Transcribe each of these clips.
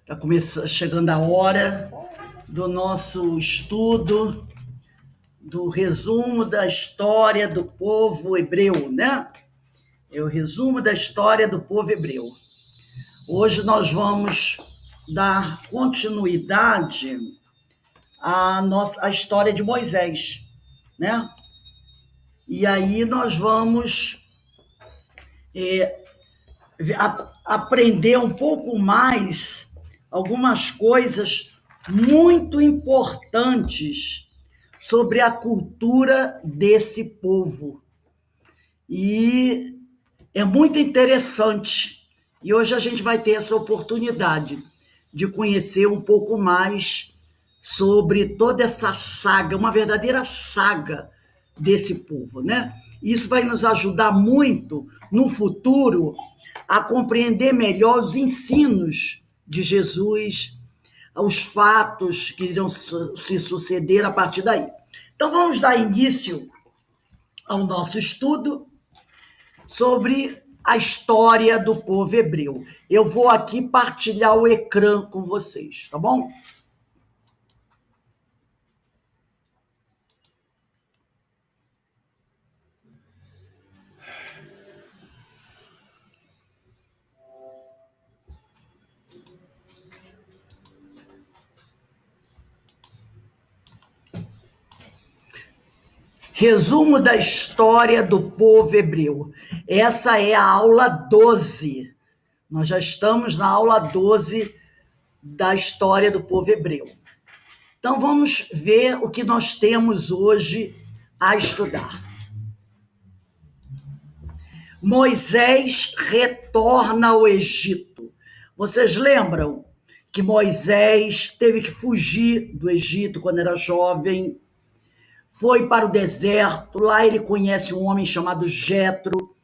Está chegando a hora do nosso estudo, do resumo da história do povo hebreu, né? É o resumo da história do povo hebreu. Hoje nós vamos dar continuidade à história de Moisés, né? E aí nós vamos aprender um pouco mais algumas coisas muito importantes sobre a cultura desse povo. E é muito interessante. E hoje a gente vai ter essa oportunidade de conhecer um pouco mais sobre toda essa saga, uma verdadeira saga desse povo, né? Isso vai nos ajudar muito no futuro a compreender melhor os ensinos de Jesus, os fatos que irão se suceder a partir daí. Então vamos dar início ao nosso estudo sobre a história do povo hebreu. Eu vou aqui partilhar o ecrã com vocês, tá bom? Resumo da história do povo hebreu. Essa é a aula 12. Nós já estamos na aula 12 da história do povo hebreu. Então vamos ver o que nós temos hoje a estudar. Moisés retorna ao Egito. Vocês lembram que Moisés teve que fugir do Egito quando era jovem? Foi para o deserto, lá ele conhece um homem chamado Jetro,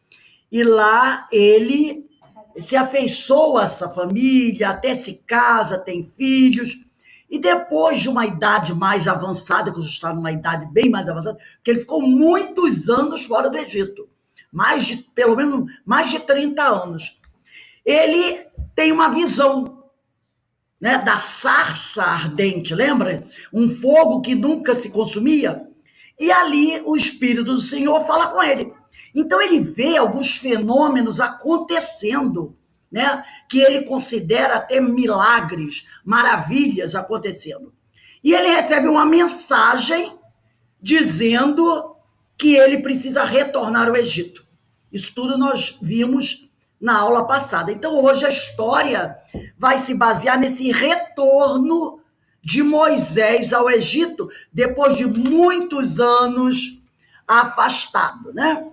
e lá ele se afeiçoa a essa família, até se casa, tem filhos, e depois de uma idade mais avançada, que já está numa idade bem mais avançada, porque ele ficou muitos anos fora do Egito, pelo menos mais de 30 anos, ele tem uma visão, né, da sarça ardente, lembra? Um fogo que nunca se consumia. E ali o Espírito do Senhor fala com ele. Então ele vê alguns fenômenos acontecendo, né? Que ele considera até milagres, maravilhas acontecendo. E ele recebe uma mensagem dizendo que ele precisa retornar ao Egito. Isso tudo nós vimos na aula passada. Então hoje a história vai se basear nesse retorno de Moisés ao Egito, depois de muitos anos afastado, né?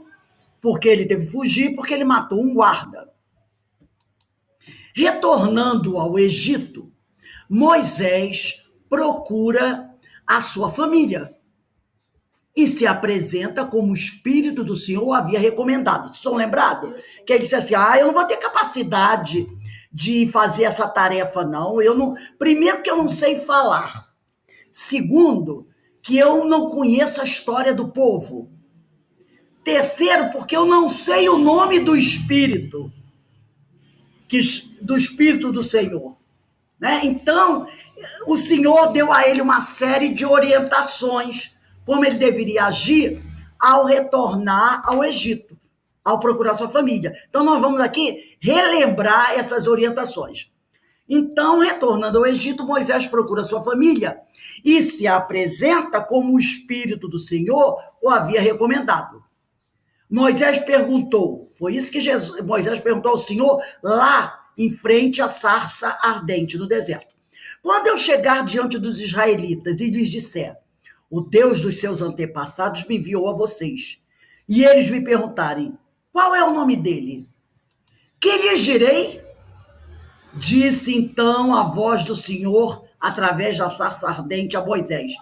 Porque ele teve que fugir, porque ele matou um guarda. Retornando ao Egito, Moisés procura a sua família e se apresenta como o Espírito do Senhor o havia recomendado. Vocês estão lembrados? Que ele disse assim, eu não vou ter capacidade de fazer essa tarefa, não. Eu não. Primeiro, que eu não sei falar. Segundo, que eu não conheço a história do povo. Terceiro, porque eu não sei o nome do Espírito, do Espírito do Senhor. Né? Então, o Senhor deu a ele uma série de orientações, como ele deveria agir ao retornar ao Egito, ao procurar sua família. Então, nós vamos aqui relembrar essas orientações. Então, retornando ao Egito, Moisés procura sua família e se apresenta como o Espírito do Senhor o havia recomendado. Moisés perguntou, foi isso que Moisés perguntou ao Senhor lá em frente à sarça ardente no deserto. Quando eu chegar diante dos israelitas e lhes disser, o Deus dos seus antepassados me enviou a vocês, e eles me perguntarem, qual é o nome dele? Que lhes direi? Disse então a voz do Senhor, através da sarça ardente, a Moisés,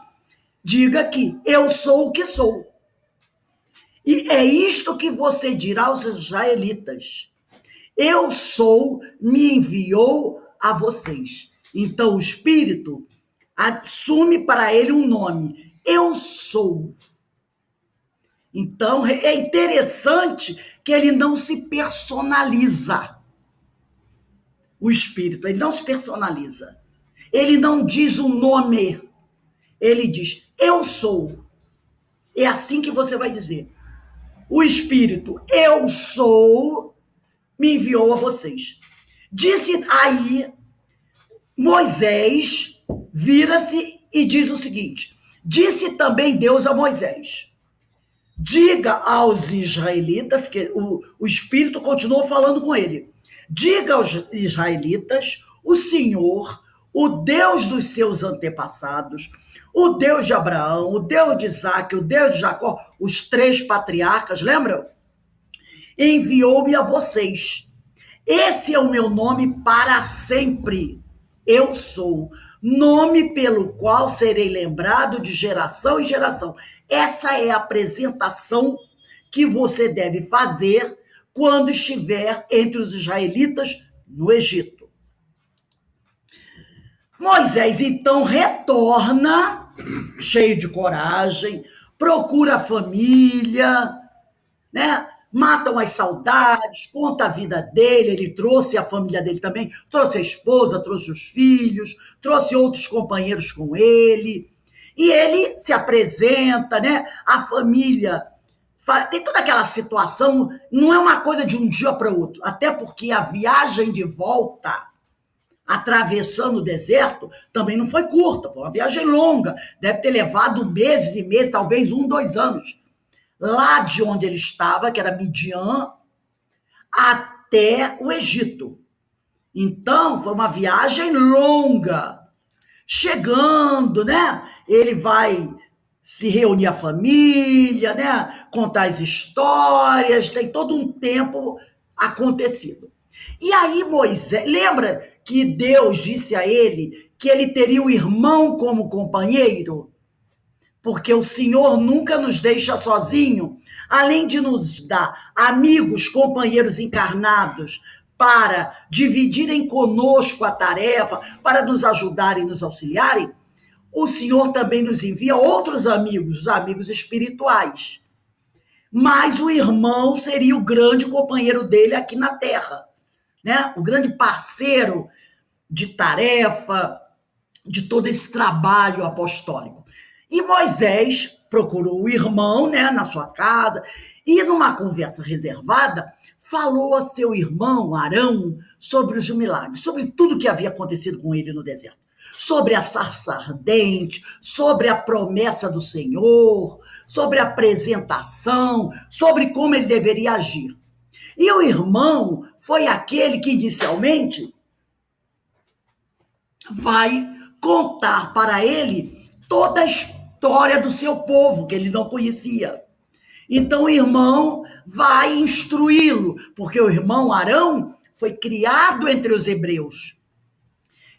diga que eu sou o que sou. E é isto que você dirá aos israelitas. Eu sou, me enviou a vocês. Então o Espírito assume para ele um nome. Eu sou. Então é interessante que ele não se personaliza. o Espírito, ele não se personaliza. Ele não diz o nome, ele diz, eu sou. É assim que você vai dizer. O Espírito, eu sou, me enviou a vocês. Disse aí, Moisés vira-se e diz o seguinte, disse também Deus a Moisés, diga aos israelitas, porque o Espírito continuou falando com ele, diga aos israelitas, o Senhor, o Deus dos seus antepassados, o Deus de Abraão, o Deus de Isaac, o Deus de Jacó, os 3 patriarcas, lembram? Enviou-me a vocês. Esse é o meu nome para sempre. Eu sou, nome pelo qual serei lembrado de geração em geração. Essa é a apresentação que você deve fazer quando estiver entre os israelitas no Egito. Moisés, então, retorna, cheio de coragem, procura a família, né? Matam as saudades, conta a vida dele, ele trouxe a família dele também, trouxe a esposa, trouxe os filhos, trouxe outros companheiros com ele, e ele se apresenta, né? A família, tem toda aquela situação, não é uma coisa de um dia para o outro, até porque a viagem de volta, atravessando o deserto, também não foi curta, foi uma viagem longa, deve ter levado meses e meses, talvez 1, 2 anos, lá de onde ele estava, que era Midian, até o Egito. Então, foi uma viagem longa. Chegando, né? Ele vai se reunir a família, né? Contar as histórias, tem todo um tempo acontecido. E aí Moisés, lembra que Deus disse a ele que ele teria um irmão como companheiro? Porque o Senhor nunca nos deixa sozinho, além de nos dar amigos, companheiros encarnados, para dividirem conosco a tarefa, para nos ajudarem e nos auxiliarem, o Senhor também nos envia outros amigos, os amigos espirituais. Mas o irmão seria o grande companheiro dele aqui na Terra, né? O grande parceiro de tarefa, de todo esse trabalho apostólico. E Moisés procurou o irmão, né, na sua casa, e numa conversa reservada, falou a seu irmão Arão sobre os milagres, sobre tudo que havia acontecido com ele no deserto, sobre a sarça ardente, sobre a promessa do Senhor, sobre a apresentação, sobre como ele deveria agir. E o irmão foi aquele que inicialmente vai contar para ele toda a história do seu povo, que ele não conhecia. Então o irmão vai instruí-lo, porque o irmão Arão foi criado entre os hebreus.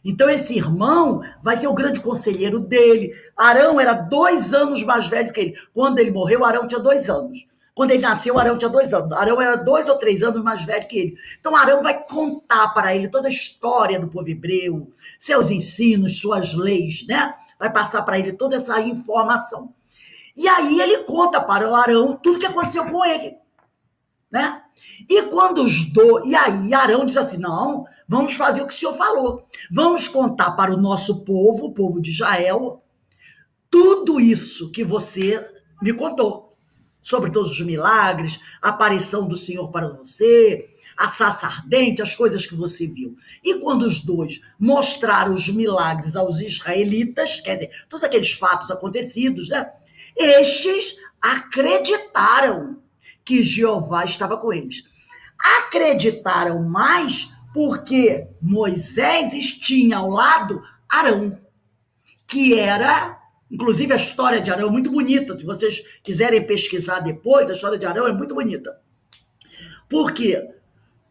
Então esse irmão vai ser o grande conselheiro dele. Arão era 2 anos mais velho que ele. Quando ele morreu, Arão tinha 2 anos. Quando ele nasceu, Arão tinha 2 anos. Arão era 2 ou 3 anos mais velho que ele. Então Arão vai contar para ele toda a história do povo hebreu, seus ensinos, suas leis, né? Vai passar para ele toda essa informação. E aí ele conta para o Arão tudo que aconteceu com ele, né? E quando e aí Arão diz assim, não, vamos fazer o que o Senhor falou. Vamos contar para o nosso povo, o povo de Israel, tudo isso que você me contou. Sobre todos os milagres, a aparição do Senhor para você, a sarça ardente, as coisas que você viu. E quando os dois mostraram os milagres aos israelitas, quer dizer, todos aqueles fatos acontecidos, né? Estes acreditaram que Jeová estava com eles. Acreditaram mais porque Moisés tinha ao lado Arão, que era... Inclusive, a história de Arão é muito bonita. Se vocês quiserem pesquisar depois, a história de Arão é muito bonita. Por quê?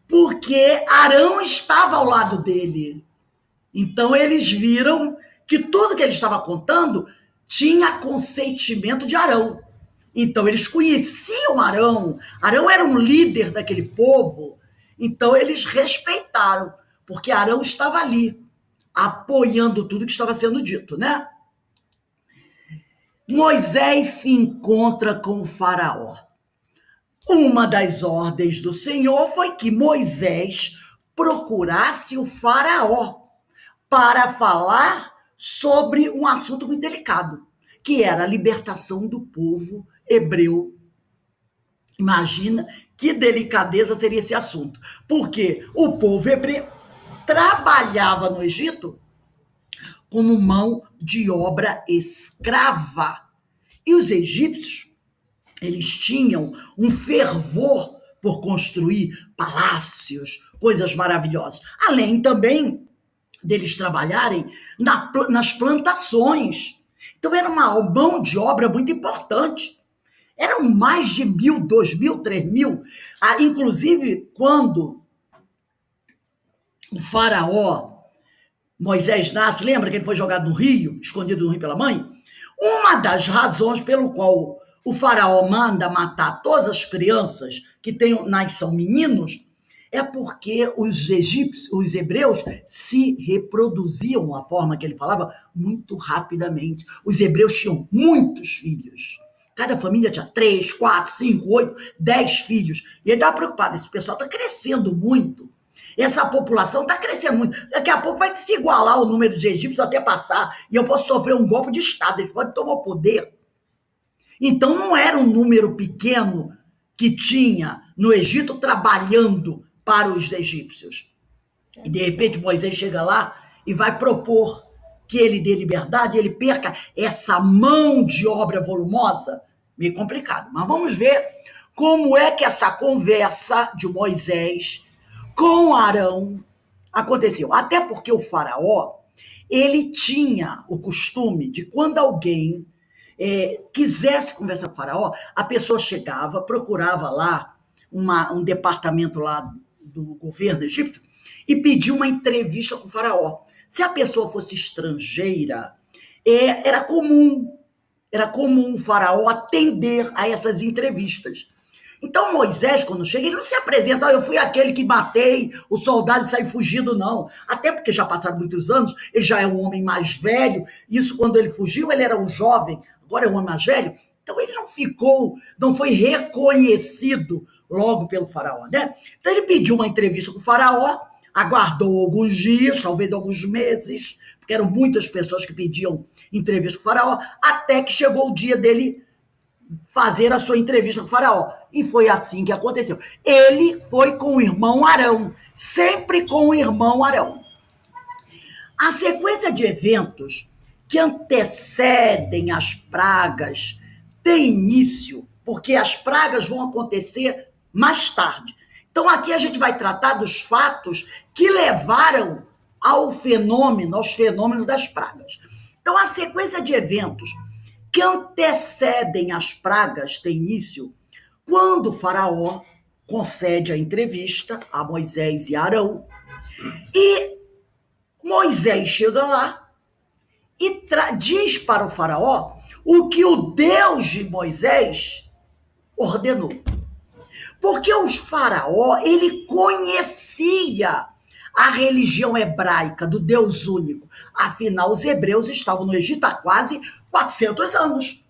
Porque Arão estava ao lado dele. Então, eles viram que tudo que ele estava contando tinha consentimento de Arão. Então, eles conheciam Arão. Arão era um líder daquele povo. Então, eles respeitaram, porque Arão estava ali, apoiando tudo que estava sendo dito, né? Moisés se encontra com o faraó. Uma das ordens do Senhor foi que Moisés procurasse o faraó para falar sobre um assunto muito delicado, que era a libertação do povo hebreu. Imagina que delicadeza seria esse assunto, porque o povo hebreu trabalhava no Egito como mão de obra escrava. E os egípcios, eles tinham um fervor por construir palácios, coisas maravilhosas. Além também deles trabalharem nas plantações. Então era uma mão de obra muito importante. Eram mais de 1.000, 2.000, 3.000. Inclusive, quando o faraó Moisés nasce, lembra que ele foi jogado no rio, escondido no rio pela mãe? Uma das razões pelo qual o faraó manda matar todas as crianças que são meninos é porque os egípcios, os hebreus, se reproduziam, a forma que ele falava, muito rapidamente. Os hebreus tinham muitos filhos. Cada família tinha 3, 4, 5, 8, 10 filhos. E ele estava preocupado, esse pessoal está crescendo muito. Essa população está crescendo muito. Daqui a pouco vai se igualar o número de egípcios até passar. E eu posso sofrer um golpe de Estado. Eles podem tomar o poder. Então não era um número pequeno que tinha no Egito trabalhando para os egípcios. E de repente Moisés chega lá e vai propor que ele dê liberdade, ele perca essa mão de obra volumosa. Meio complicado. Mas vamos ver como é que essa conversa de Moisés com Arão aconteceu. Até porque o faraó, ele tinha o costume de quando alguém quisesse conversar com o faraó, a pessoa chegava, procurava lá um departamento lá do governo egípcio e pedia uma entrevista com o faraó. Se a pessoa fosse estrangeira, era comum o faraó atender a essas entrevistas. Então Moisés, quando chega, ele não se apresenta, eu fui aquele que matei o soldado e saí fugido, não. Até porque já passaram muitos anos, ele já é um homem mais velho, isso quando ele fugiu, ele era um jovem, agora é um homem mais velho, então ele não foi reconhecido logo pelo faraó, né? Então ele pediu uma entrevista com o faraó, aguardou alguns dias, talvez alguns meses, porque eram muitas pessoas que pediam entrevista com o faraó, até que chegou o dia dele fazer a sua entrevista com o faraó. E foi assim que aconteceu. Ele foi com o irmão Arão, sempre com o irmão Arão. A sequência de eventos que antecedem as pragas tem início, porque as pragas vão acontecer mais tarde. Então aqui a gente vai tratar dos fatos que levaram aos fenômenos das pragas. Então a sequência de eventos que antecedem as pragas tem início quando o faraó concede a entrevista a Moisés e Arão. E Moisés chega lá e diz para o faraó o que o Deus de Moisés ordenou. Porque o faraó, ele conhecia a religião hebraica do Deus único. Afinal, os hebreus estavam no Egito há quase 400 anos.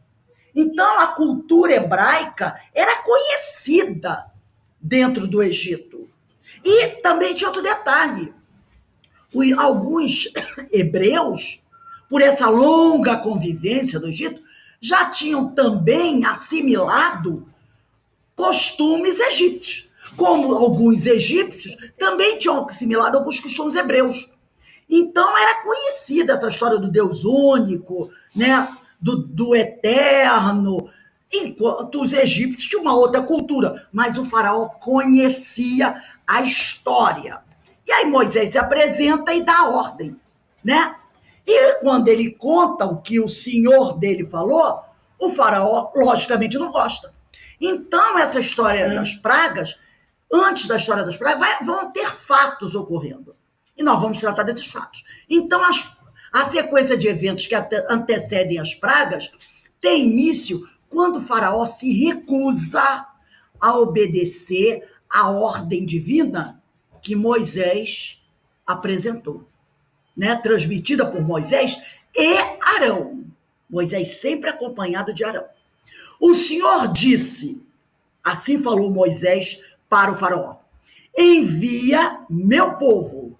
Então, a cultura hebraica era conhecida dentro do Egito. E também tinha outro detalhe. Alguns hebreus, por essa longa convivência no Egito, já tinham também assimilado costumes egípcios. Como alguns egípcios também tinham assimilado alguns costumes hebreus. Então, era conhecida essa história do Deus único, né? do eterno, enquanto os egípcios tinham uma outra cultura, mas o faraó conhecia a história. E aí Moisés se apresenta e dá ordem, né? E quando ele conta o que o senhor dele falou, o faraó, logicamente, não gosta. Então, essa história das pragas, antes da história das pragas, vão ter fatos ocorrendo. E nós vamos tratar desses fatos. Então, a sequência de eventos que antecedem as pragas tem início quando o faraó se recusa a obedecer à ordem divina que Moisés apresentou, né? Transmitida por Moisés e Arão. Moisés sempre acompanhado de Arão. O Senhor disse, assim falou Moisés para o faraó, envia meu povo.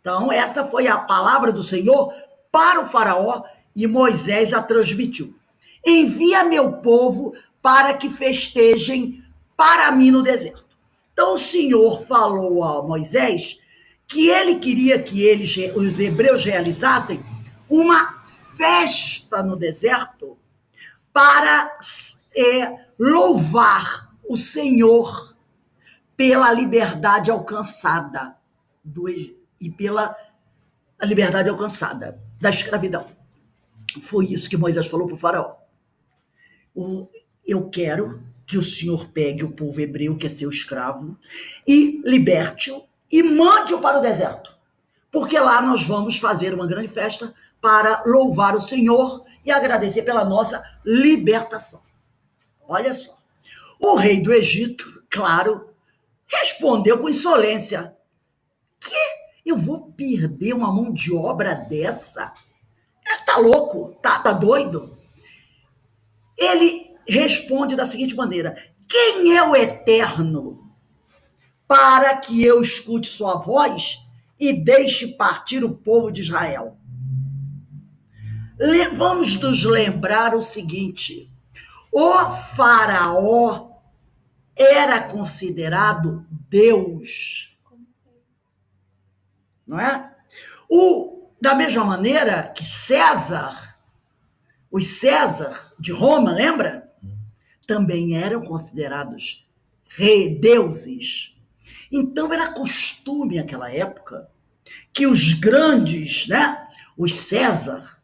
Então, essa foi a palavra do Senhor para o faraó e Moisés a transmitiu. Envia meu povo para que festejem para mim no deserto. Então, o Senhor falou a Moisés que ele queria que eles, os hebreus, realizassem uma festa no deserto para louvar o Senhor pela liberdade alcançada do Egito e pela liberdade alcançada da escravidão. Foi isso que Moisés falou para o faraó. Eu quero que o Senhor pegue o povo hebreu, que é seu escravo, e liberte-o e mande-o para o deserto. Porque lá nós vamos fazer uma grande festa para louvar o Senhor e agradecer pela nossa libertação. Olha só. O rei do Egito, claro, respondeu com insolência. Que? Eu vou perder uma mão de obra dessa? Tá louco? Tá doido? Ele responde da seguinte maneira: quem é o Eterno para que eu escute sua voz e deixe partir o povo de Israel? Vamos nos lembrar o seguinte: o faraó era considerado Deus, não é? Da mesma maneira que César, os César de Roma, lembra? Também eram considerados deuses. Então era costume naquela época que os grandes, né, os César,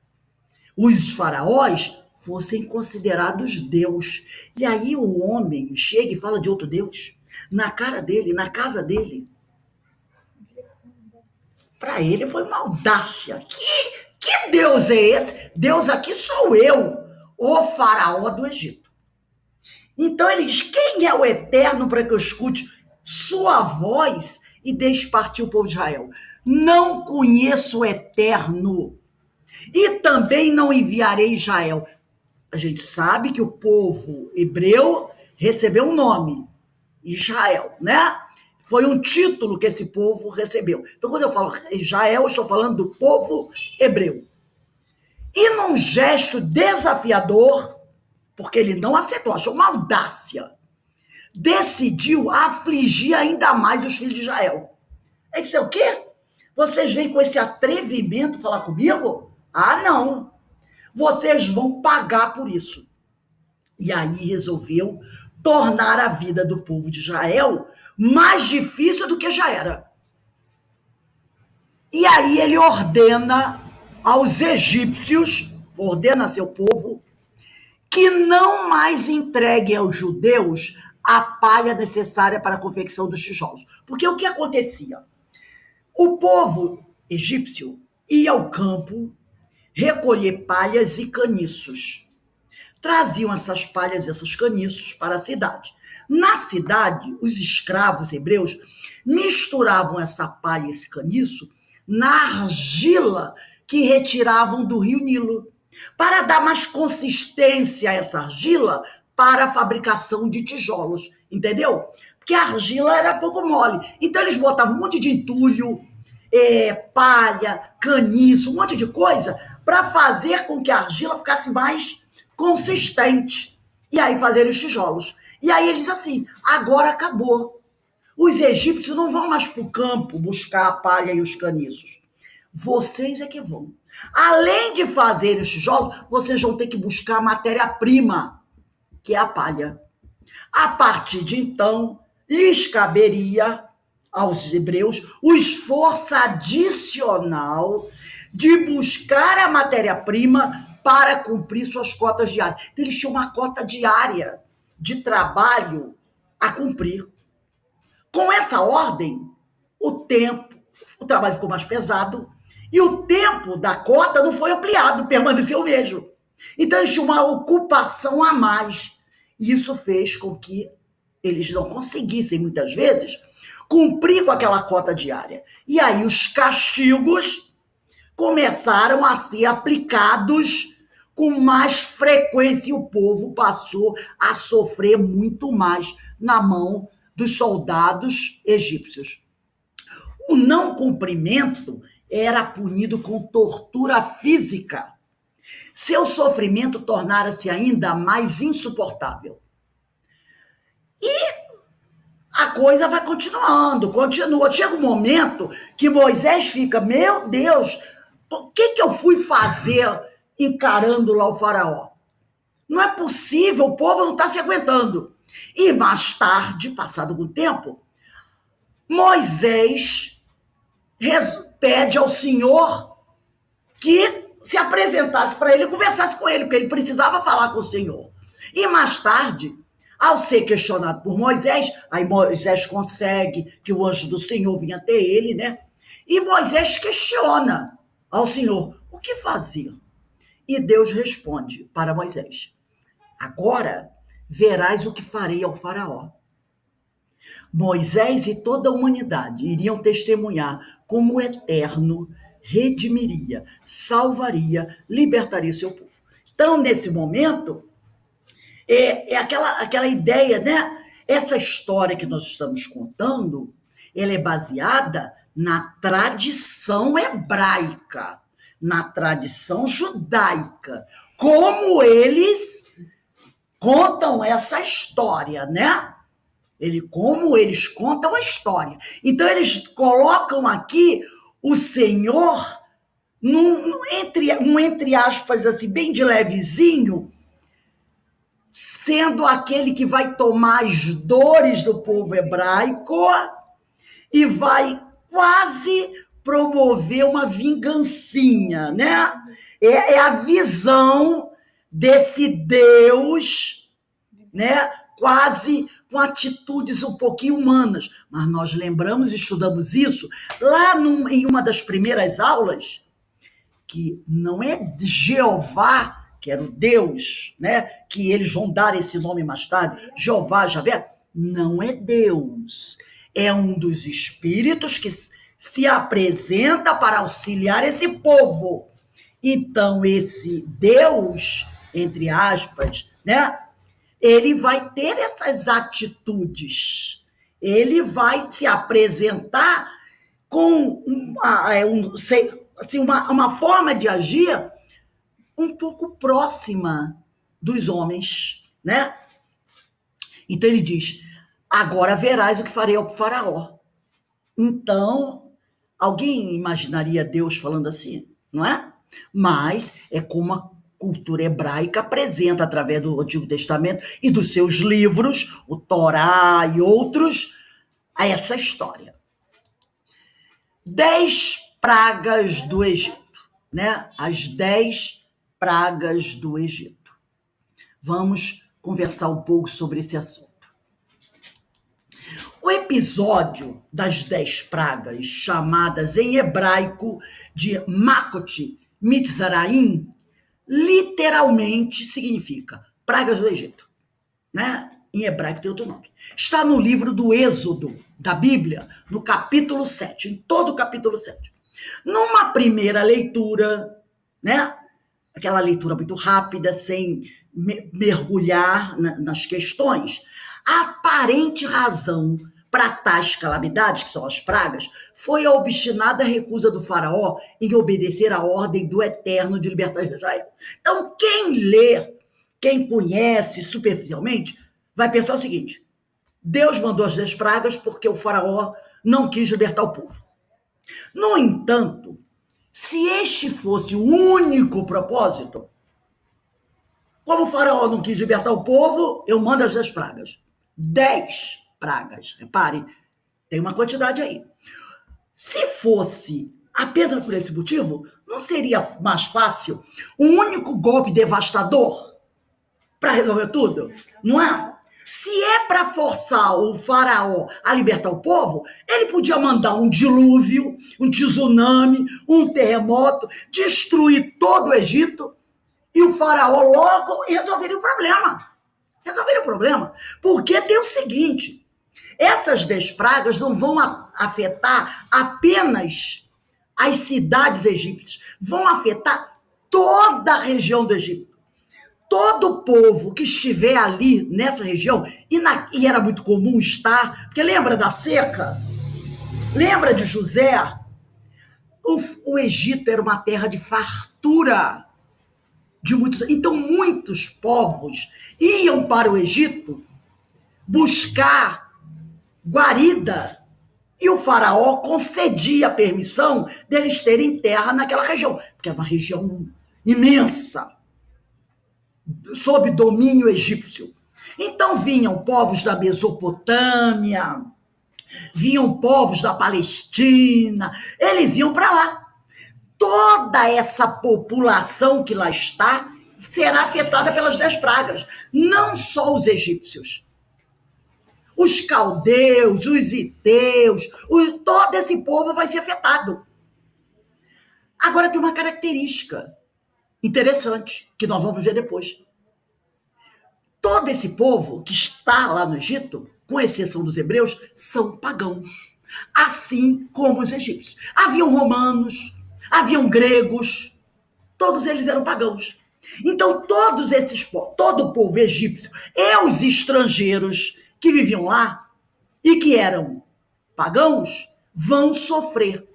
os faraós, fossem considerados Deus. E aí o homem chega e fala de outro Deus na cara dele, na casa dele. Para ele foi uma audácia. Que Deus é esse? Deus aqui sou eu, o faraó do Egito. Então ele diz: quem é o Eterno para que eu escute sua voz e deixe partir o povo de Israel? Não conheço o Eterno e também não enviarei Israel. A gente sabe que o povo hebreu recebeu um nome, Israel, né? Foi um título que esse povo recebeu. Então, quando eu falo Israel, eu estou falando do povo hebreu. E num gesto desafiador, porque ele não aceitou, achou uma audácia, decidiu afligir ainda mais os filhos de Israel. Ele disse: o quê? Vocês vêm com esse atrevimento falar comigo? Ah, não. Vocês vão pagar por isso. E aí resolveu tornar a vida do povo de Israel mais difícil do que já era. E aí ele ordena aos egípcios, ordena a seu povo, que não mais entregue aos judeus a palha necessária para a confecção dos tijolos. Porque o que acontecia? O povo egípcio ia ao campo recolher palhas e caniços. Traziam essas palhas e esses caniços para a cidade. Na cidade, os escravos hebreus misturavam essa palha e esse caniço na argila que retiravam do rio Nilo, para dar mais consistência a essa argila para a fabricação de tijolos, entendeu? Porque a argila era pouco mole. Então eles botavam um monte de entulho, palha, caniço, um monte de coisa para fazer com que a argila ficasse mais consistente. E aí fazer os tijolos. E aí ele diz assim: agora acabou. Os egípcios não vão mais para o campo buscar a palha e os caniços. Vocês é que vão. Além de fazer os tijolos, vocês vão ter que buscar a matéria-prima, que é a palha. A partir de então, lhes caberia aos hebreus o esforço adicional de buscar a matéria-prima para cumprir suas cotas diárias. Então, eles tinham uma cota diária de trabalho a cumprir. Com essa ordem, o trabalho ficou mais pesado e o tempo da cota não foi ampliado, permaneceu o mesmo. Então, eles tinham uma ocupação a mais. E isso fez com que eles não conseguissem, muitas vezes, cumprir com aquela cota diária. E aí os castigos começaram a ser aplicados com mais frequência e o povo passou a sofrer muito mais na mão dos soldados egípcios. O não cumprimento era punido com tortura física. Seu sofrimento tornara-se ainda mais insuportável. E a coisa vai continuando, continua. Chega um momento que Moisés fica, meu Deus, o que eu fui fazer encarando lá o faraó? Não é possível, o povo não está se aguentando. E mais tarde, passado algum tempo, Moisés pede ao Senhor que se apresentasse para ele e conversasse com ele, porque ele precisava falar com o Senhor. E mais tarde, ao ser questionado por Moisés, aí Moisés consegue que o anjo do Senhor vinha até ele, né? E Moisés questiona ao Senhor, o que fazer? E Deus responde para Moisés, agora verás o que farei ao faraó. Moisés e toda a humanidade iriam testemunhar como o Eterno redimiria, salvaria, libertaria o seu povo. Então, nesse momento, é aquela ideia, né? Essa história que nós estamos contando, ela é baseada na tradição hebraica, na tradição judaica. Como eles contam essa história, né? Como eles contam a história. Então, eles colocam aqui o Senhor entre aspas, assim, bem de levezinho, sendo aquele que vai tomar as dores do povo hebraico e vai quase promover uma vingancinha, né? É a visão desse Deus, né? Quase com atitudes um pouquinho humanas. Mas nós lembramos e estudamos isso lá em uma das primeiras aulas, que não é Jeová, que era o Deus, né? Que eles vão dar esse nome mais tarde, Jeová, Javé, não é Deus. É um dos espíritos que se apresenta para auxiliar esse povo. Então, esse Deus, entre aspas, né? Ele vai ter essas atitudes. Ele vai se apresentar com uma forma de agir um pouco próxima dos homens, né? Então ele diz, agora verás o que farei ao faraó. Então, alguém imaginaria Deus falando assim, não é? Mas é como a cultura hebraica apresenta através do Antigo Testamento e dos seus livros, o Torá e outros, a essa história. 10 pragas do Egito, né? As 10 pragas do Egito. Vamos conversar um pouco sobre esse assunto. O episódio das 10 pragas, chamadas em hebraico de Makot Mitzraim, literalmente significa pragas do Egito, né? Em hebraico tem outro nome. Está no livro do Êxodo, da Bíblia, no capítulo 7, em todo o capítulo 7. Numa primeira leitura, né? Aquela leitura muito rápida, sem mergulhar nas questões, a aparente razão para tais calamidades, que são as pragas, foi a obstinada recusa do faraó em obedecer à ordem do Eterno de libertar Israel. Então, quem lê, quem conhece superficialmente, vai pensar o seguinte, Deus mandou as 10 pragas porque o faraó não quis libertar o povo. No entanto, se este fosse o único propósito, como o faraó não quis libertar o povo, eu mando as 10 pragas. 10 pragas, repare, tem uma quantidade aí. Se fosse apenas por esse motivo, não seria mais fácil um único golpe devastador para resolver tudo? Não é? Se é para forçar o faraó a libertar o povo, ele podia mandar um dilúvio, um tsunami, um terremoto, destruir todo o Egito e o faraó logo resolveria o problema. Resolveria o problema. Porque tem o seguinte, essas 10 pragas não vão afetar apenas as cidades egípcias, vão afetar toda a região do Egito. todo povo que estiver ali nessa região, e era muito comum estar, porque lembra da seca? Lembra de José? O Egito era uma terra de fartura. Então, muitos povos iam para o Egito buscar guarida, e o faraó concedia a permissão deles terem terra naquela região, porque é uma região imensa, sob domínio egípcio. Então vinham povos da Mesopotâmia, vinham povos da Palestina, eles iam para lá. Toda essa população que lá está será afetada pelas 10 pragas, não só os egípcios. Os caldeus, os iteus, todo esse povo vai ser afetado. Agora tem uma característica interessante, que nós vamos ver depois. Todo esse povo que está lá no Egito, com exceção dos hebreus, são pagãos, assim como os egípcios. Haviam romanos, haviam gregos, todos eles eram pagãos. Então, todo o povo egípcio e os estrangeiros que viviam lá e que eram pagãos vão sofrer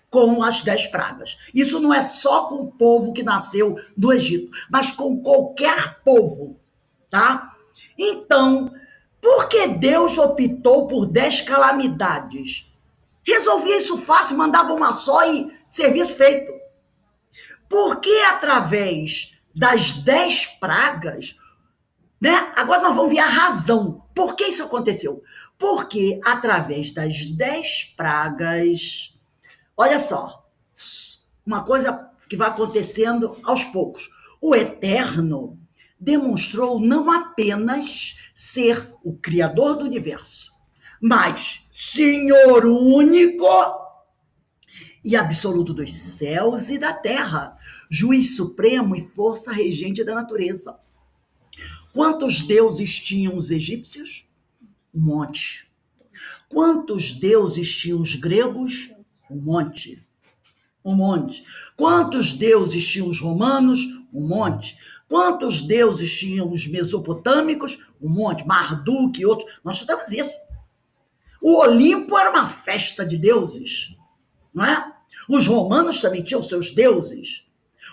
com as 10 pragas. Isso não é só com o povo que nasceu do Egito, mas com qualquer povo, tá? Então, por que Deus optou por 10 calamidades? Resolvia isso fácil, mandava uma só e serviço feito. Porque através das 10 pragas, né? Agora nós vamos ver a razão. Por que isso aconteceu? Porque através das 10 pragas, olha só, uma coisa que vai acontecendo aos poucos. O Eterno demonstrou não apenas ser o Criador do universo, mas Senhor único e absoluto dos céus e da terra, juiz supremo e força regente da natureza. Quantos deuses tinham os egípcios? Um monte. Quantos deuses tinham os gregos? Um monte. Um monte. Quantos deuses tinham os romanos? Um monte. Quantos deuses tinham os mesopotâmicos? Um monte. Marduk e outros. Nós estudamos isso. O Olimpo era uma festa de deuses, não é? Os romanos também tinham seus deuses.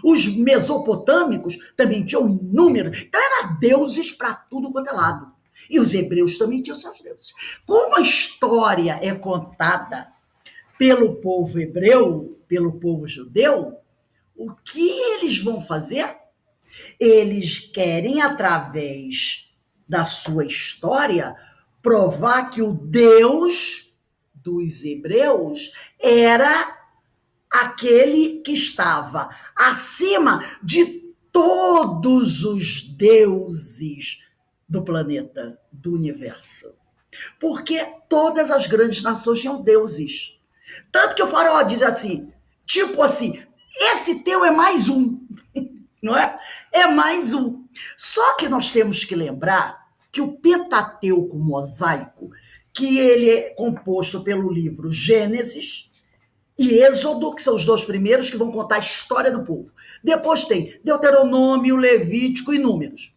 Os mesopotâmicos também tinham inúmeros. Então, eram deuses para tudo quanto é lado. E os hebreus também tinham seus deuses. Como a história é contada pelo povo hebreu, pelo povo judeu, o que eles vão fazer? Eles querem, através da sua história, provar que o Deus dos hebreus era aquele que estava acima de todos os deuses do planeta, do universo. Porque todas as grandes nações tinham deuses. Tanto que o faraó diz assim, tipo assim, esse teu é mais um, não é? É mais um. Só que nós temos que lembrar que o Pentateuco mosaico, que ele é composto pelo livro Gênesis e Êxodo, que são os 2 primeiros que vão contar a história do povo. Depois tem Deuteronômio, Levítico e Números.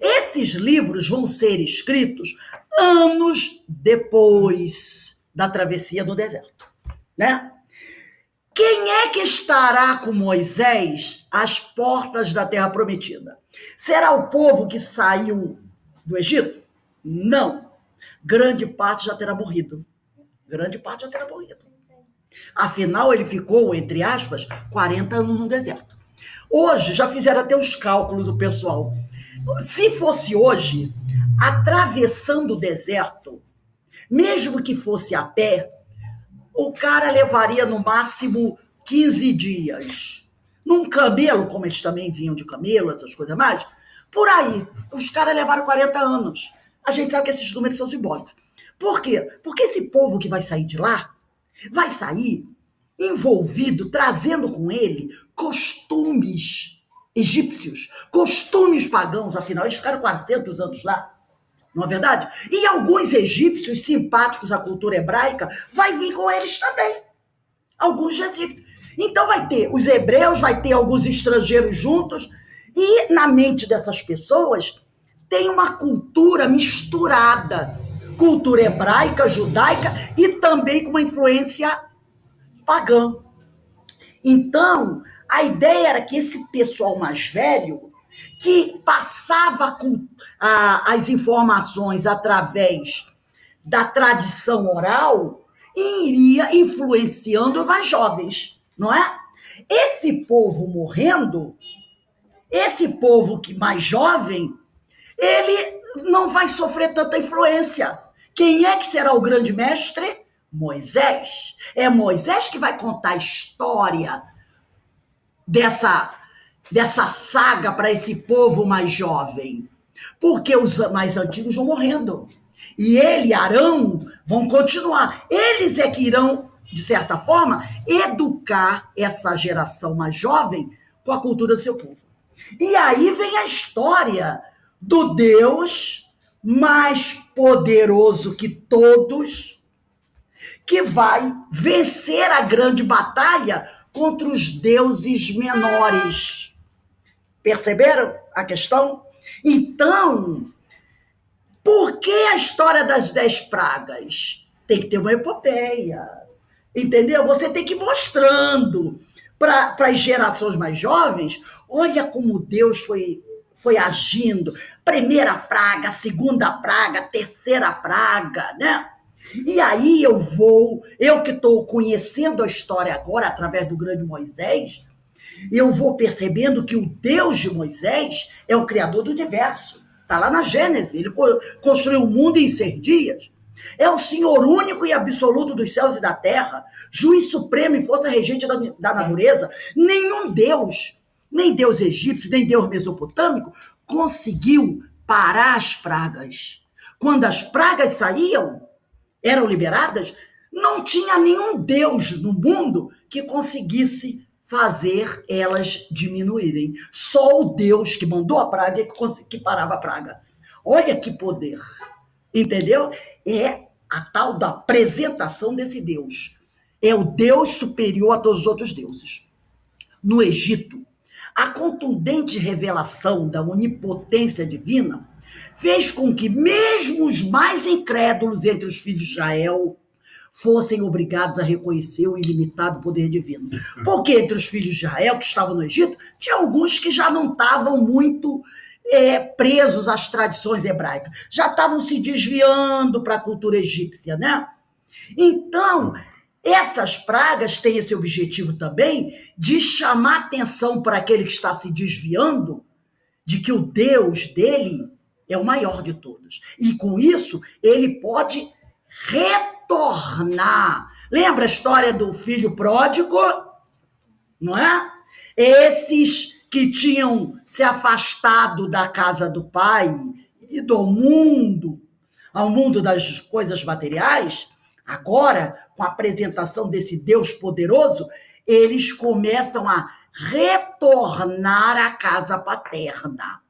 Esses livros vão ser escritos anos depois da travessia do deserto, né? Quem é que estará com Moisés às portas da Terra Prometida? Será o povo que saiu do Egito? Não. Grande parte já terá morrido. Grande parte já terá morrido. Afinal, ele ficou, entre aspas, 40 anos no deserto. Hoje, já fizeram até os cálculos do pessoal. Se fosse hoje, atravessando o deserto, mesmo que fosse a pé, o cara levaria no máximo 15 dias. Num camelo, como eles também vinham de camelo, essas coisas mais, por aí. Os caras levaram 40 anos. A gente sabe que esses números são simbólicos. Por quê? Porque esse povo que vai sair de lá, vai sair envolvido, trazendo com ele costumes egípcios, costumes pagãos, afinal, eles ficaram 400 anos lá, não é verdade? E alguns egípcios simpáticos à cultura hebraica vai vir com eles também, alguns egípcios. Então vai ter os hebreus, vai ter alguns estrangeiros juntos, E na mente dessas pessoas tem uma cultura misturada, cultura hebraica, judaica e também com uma influência pagã. Então, a ideia era que esse pessoal mais velho, que passava as informações através da tradição oral, iria influenciando os mais jovens, não é? Esse povo morrendo, esse povo que mais jovem, ele não vai sofrer tanta influência. Quem é que será o grande mestre? Moisés. É Moisés que vai contar a história dessa saga para esse povo mais jovem. Porque os mais antigos vão morrendo. E ele e Arão vão continuar. Eles é que irão, de certa forma, educar essa geração mais jovem com a cultura do seu povo. E aí vem a história do Deus mais poderoso que todos, que vai vencer a grande batalha contra os deuses menores. Perceberam a questão? Então, por que a história das 10 pragas? Tem que ter uma epopeia, entendeu? Você tem que ir mostrando para as gerações mais jovens, olha como Deus foi agindo. Primeira praga, segunda praga, terceira praga, né? E aí eu que estou conhecendo a história agora através do grande Moisés, eu vou percebendo que o Deus de Moisés é o criador do universo. Está lá na Gênesis, ele construiu o mundo em 6 dias. É o Senhor único e absoluto dos céus e da terra, juiz supremo e força regente da natureza. Nenhum Deus, nem Deus egípcio, nem Deus mesopotâmico, conseguiu parar as pragas. Quando as pragas saíam, eram liberadas, não tinha nenhum Deus no mundo que conseguisse fazer elas diminuírem. Só o Deus que mandou a praga que parava a praga. Olha que poder, entendeu? É a tal da apresentação desse Deus. É o Deus superior a todos os outros deuses. No Egito, a contundente revelação da onipotência divina fez com que mesmo os mais incrédulos entre os filhos de Israel fossem obrigados a reconhecer o ilimitado poder divino. Porque entre os filhos de Israel que estavam no Egito, tinha alguns que já não estavam muito presos às tradições hebraicas, já estavam se desviando para a cultura egípcia, né? Então, essas pragas têm esse objetivo também de chamar atenção para aquele que está se desviando de que o Deus dele é o maior de todos. E com isso, ele pode retornar. Lembra a história do filho pródigo? Não é? Esses que tinham se afastado da casa do pai e do mundo, ao mundo das coisas materiais, agora, com a apresentação desse Deus poderoso, eles começam a retornar à casa paterna.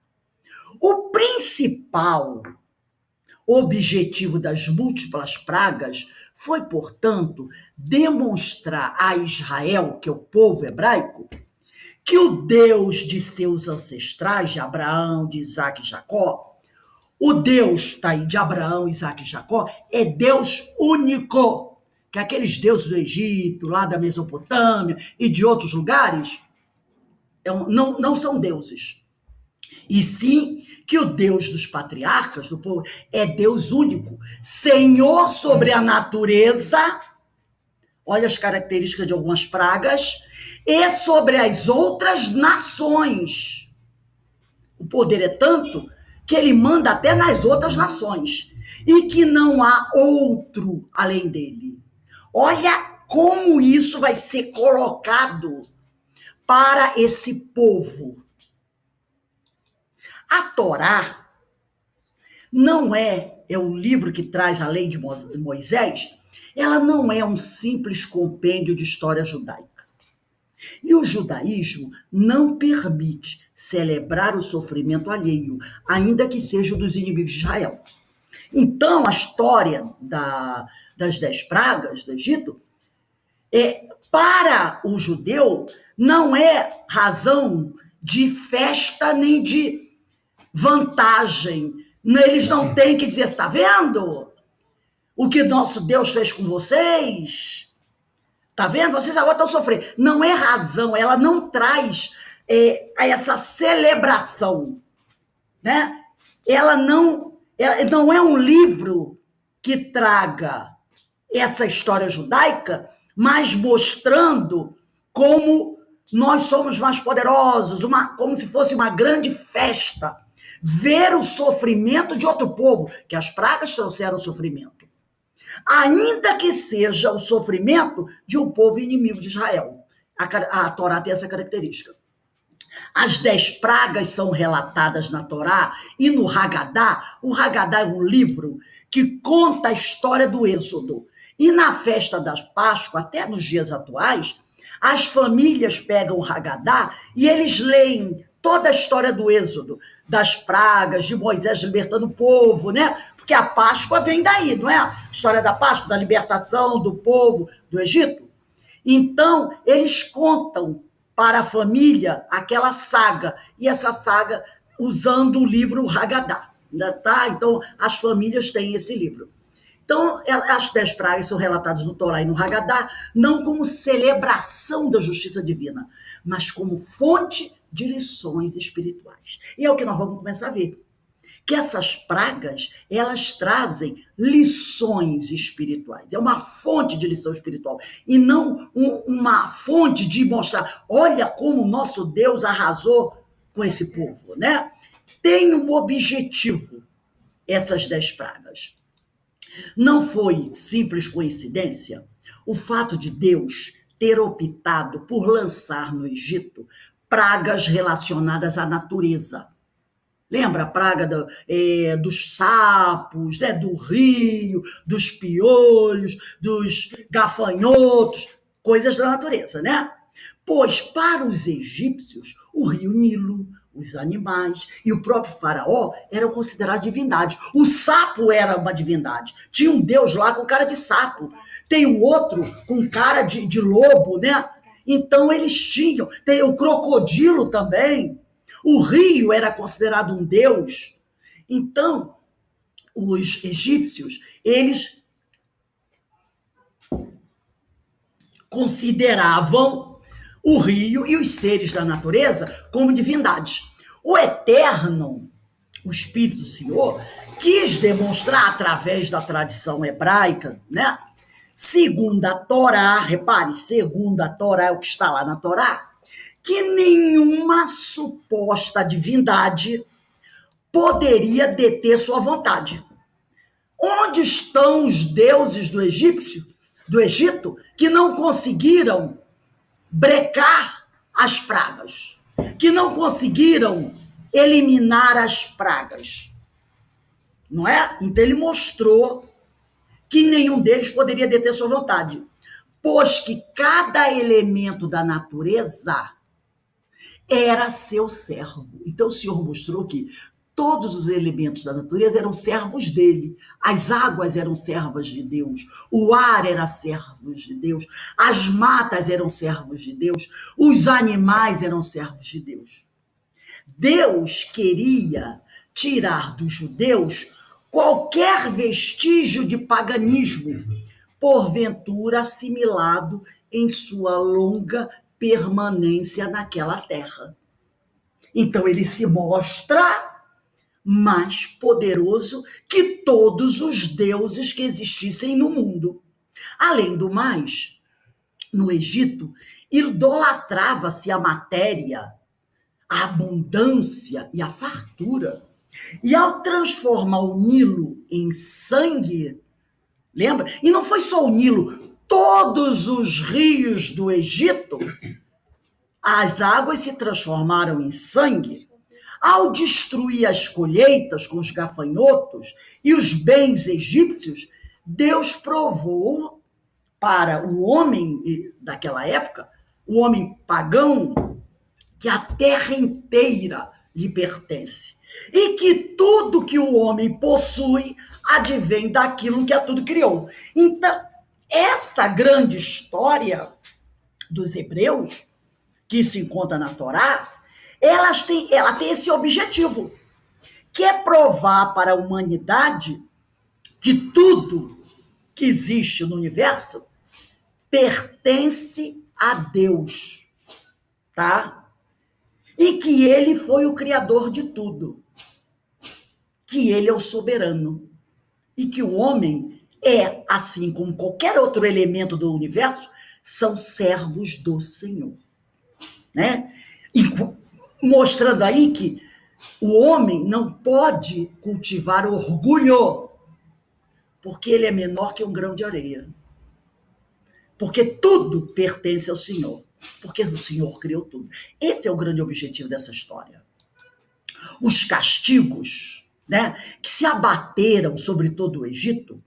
O principal objetivo das múltiplas pragas foi, portanto, demonstrar a Israel, que é o povo hebraico, que o Deus de seus ancestrais, de Abraão, de Isaac e Jacó, o Deus tá aí, de Abraão, Isaac e Jacó, é Deus único. Que aqueles deuses do Egito, lá da Mesopotâmia e de outros lugares, não são deuses. E sim que o Deus dos patriarcas, do povo, é Deus único, Senhor sobre a natureza, olha as características de algumas pragas, e sobre as outras nações. O poder é tanto que ele manda até nas outras nações, e que não há outro além dele. Olha como isso vai ser colocado para esse povo. A Torá não é o livro que traz a lei de Moisés, ela não é um simples compêndio de história judaica. E o judaísmo não permite celebrar o sofrimento alheio, ainda que seja o dos inimigos de Israel. Então, a história das 10 pragas do Egito, para o judeu, não é razão de festa nem de vantagem. Eles não têm que dizer, está vendo o que nosso Deus fez com vocês? Está vendo? Vocês agora estão sofrendo. Não é razão, ela não traz essa celebração, né? Ela não é um livro que traga essa história judaica, mas mostrando como nós somos mais poderosos, como se fosse uma grande festa. Ver o sofrimento de outro povo, que as pragas trouxeram sofrimento. Ainda que seja o sofrimento de um povo inimigo de Israel. A Torá tem essa característica. As 10 pragas são relatadas na Torá e no Haggadah. O Haggadah é um livro que conta a história do Êxodo. E na festa da Páscoa, até nos dias atuais, as famílias pegam o Haggadah e eles leem toda a história do Êxodo, das pragas, de Moisés libertando o povo, né? Porque a Páscoa vem daí, não é? A história da Páscoa, da libertação do povo do Egito. Então, eles contam para a família aquela saga, e essa saga usando o livro Haggadah, tá? Então, as famílias têm esse livro. Então, as 10 pragas são relatadas no Torá e no Haggadah, não como celebração da justiça divina, mas como fonte de lições espirituais. E é o que nós vamos começar a ver. Que essas pragas, elas trazem lições espirituais. É uma fonte de lição espiritual. E não uma fonte de mostrar, olha como o nosso Deus arrasou com esse povo, né? Tem um objetivo, essas 10 pragas. Não foi simples coincidência o fato de Deus ter optado por lançar no Egito pragas relacionadas à natureza. Lembra a praga dos sapos, né, do rio, dos piolhos, dos gafanhotos, coisas da natureza, né? Pois para os egípcios, o rio Nilo, os animais e o próprio faraó eram considerados divindades. O sapo era uma divindade. Tinha um deus lá com cara de sapo. Tem um outro com cara de lobo, né? Então eles tinham. Tem o crocodilo também. O rio era considerado um deus. Então, os egípcios, eles consideravam o rio e os seres da natureza como divindades. O Eterno, o Espírito do Senhor, quis demonstrar através da tradição hebraica, né? Segundo a Torá, repare, segundo a Torá é o que está lá na Torá, que nenhuma suposta divindade poderia deter sua vontade. Onde estão os deuses do Egito, que não conseguiram brecar as pragas, que não conseguiram eliminar as pragas? Não é? Então ele mostrou que nenhum deles poderia deter sua vontade, pois que cada elemento da natureza era seu servo. Então o Senhor mostrou que todos os elementos da natureza eram servos dele. As águas eram servas de Deus, o ar era servo de Deus, as matas eram servos de Deus, os animais eram servos de Deus. Deus queria tirar dos judeus qualquer vestígio de paganismo, porventura assimilado em sua longa permanência naquela terra. Então ele se mostra mais poderoso que todos os deuses que existissem no mundo. Além do mais, no Egito, idolatrava-se a matéria, a abundância e a fartura. E ao transformar o Nilo em sangue, lembra? E não foi só o Nilo, todos os rios do Egito, as águas se transformaram em sangue. Ao destruir as colheitas com os gafanhotos e os bens egípcios, Deus provou para o homem daquela época, o homem pagão, que a terra inteira lhe pertence. E que tudo que o homem possui advém daquilo que a tudo criou. Então, essa grande história dos hebreus, que se encontra na Torá, ela tem esse objetivo, que é provar para a humanidade que tudo que existe no universo pertence a Deus, tá? E que ele foi o criador de tudo, que ele é o soberano e que o homem é, assim como qualquer outro elemento do universo, são servos do Senhor, né? E mostrando aí que o homem não pode cultivar orgulho, porque ele é menor que um grão de areia. Porque tudo pertence ao Senhor. Porque o Senhor criou tudo. Esse é o grande objetivo dessa história. Os castigos, né, que se abateram sobre todo o Egito,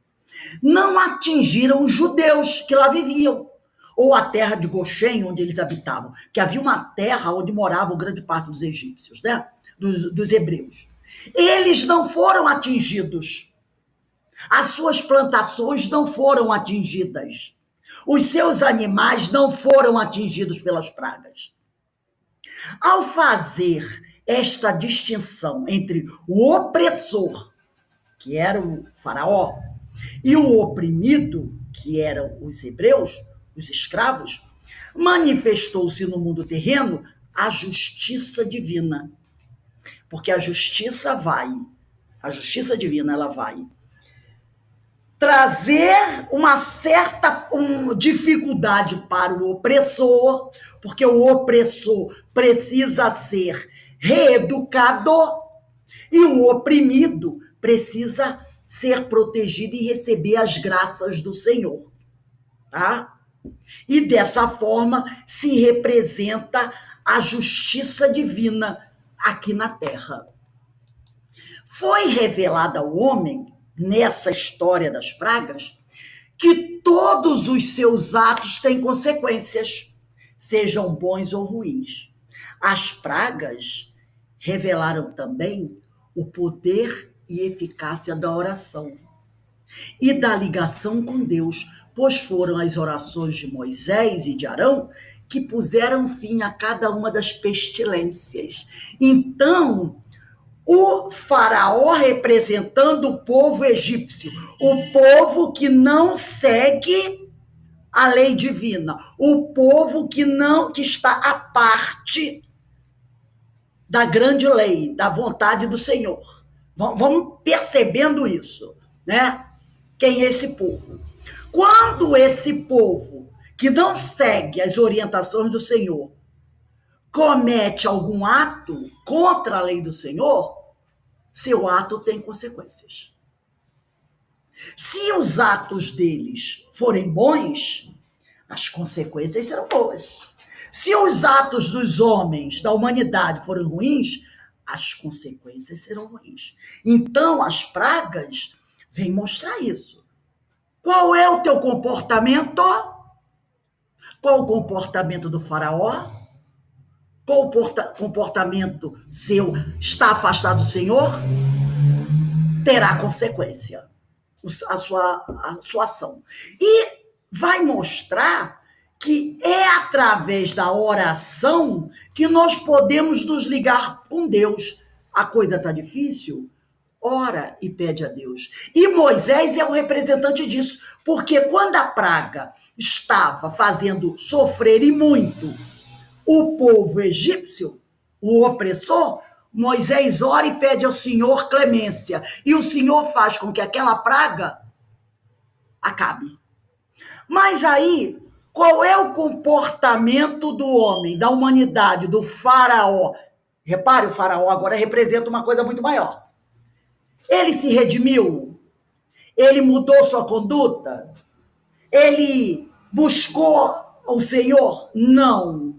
não atingiram os judeus que lá viviam, ou a terra de Goshen, onde eles habitavam, que havia uma terra onde moravam grande parte dos egípcios, né, dos hebreus. Eles não foram atingidos. As suas plantações não foram atingidas. Os seus animais não foram atingidos pelas pragas. Ao fazer esta distinção entre o opressor, que era o faraó, e o oprimido, que eram os hebreus, os escravos, manifestou-se no mundo terreno a justiça divina. Porque a justiça divina, ela vai trazer uma certa dificuldade para o opressor, porque o opressor precisa ser reeducado e o oprimido precisa ser protegido e receber as graças do Senhor, tá? E dessa forma se representa a justiça divina aqui na terra. Foi revelada ao homem, nessa história das pragas, que todos os seus atos têm consequências, sejam bons ou ruins. As pragas revelaram também o poder e eficácia da oração e da ligação com Deus, pois foram as orações de Moisés e de Arão que puseram fim a cada uma das pestilências. Então, o faraó representando o povo egípcio, o povo que não segue a lei divina, o povo que está à parte da grande lei, da vontade do Senhor. Vamos percebendo isso, né? Quem é esse povo? Quando esse povo que não segue as orientações do Senhor comete algum ato contra a lei do Senhor, seu ato tem consequências. Se os atos deles forem bons, as consequências serão boas. Se os atos dos homens, da humanidade, forem ruins, as consequências serão ruins. Então, as pragas vêm mostrar isso. Qual é o teu comportamento? Qual o comportamento do faraó? Qual o comportamento seu? Está afastado do Senhor? Terá consequência a sua ação. E vai mostrar que é através da oração que nós podemos nos ligar com Deus. A coisa está difícil? Ora e pede a Deus. E Moisés é o representante disso, porque quando a praga estava fazendo sofrer e muito o povo egípcio, o opressor, Moisés ora e pede ao Senhor clemência. E o Senhor faz com que aquela praga acabe. Mas aí, qual é o comportamento do homem, da humanidade, do faraó? Repare, o faraó agora representa uma coisa muito maior. Ele se redimiu? Ele mudou sua conduta? Ele buscou o Senhor? Não.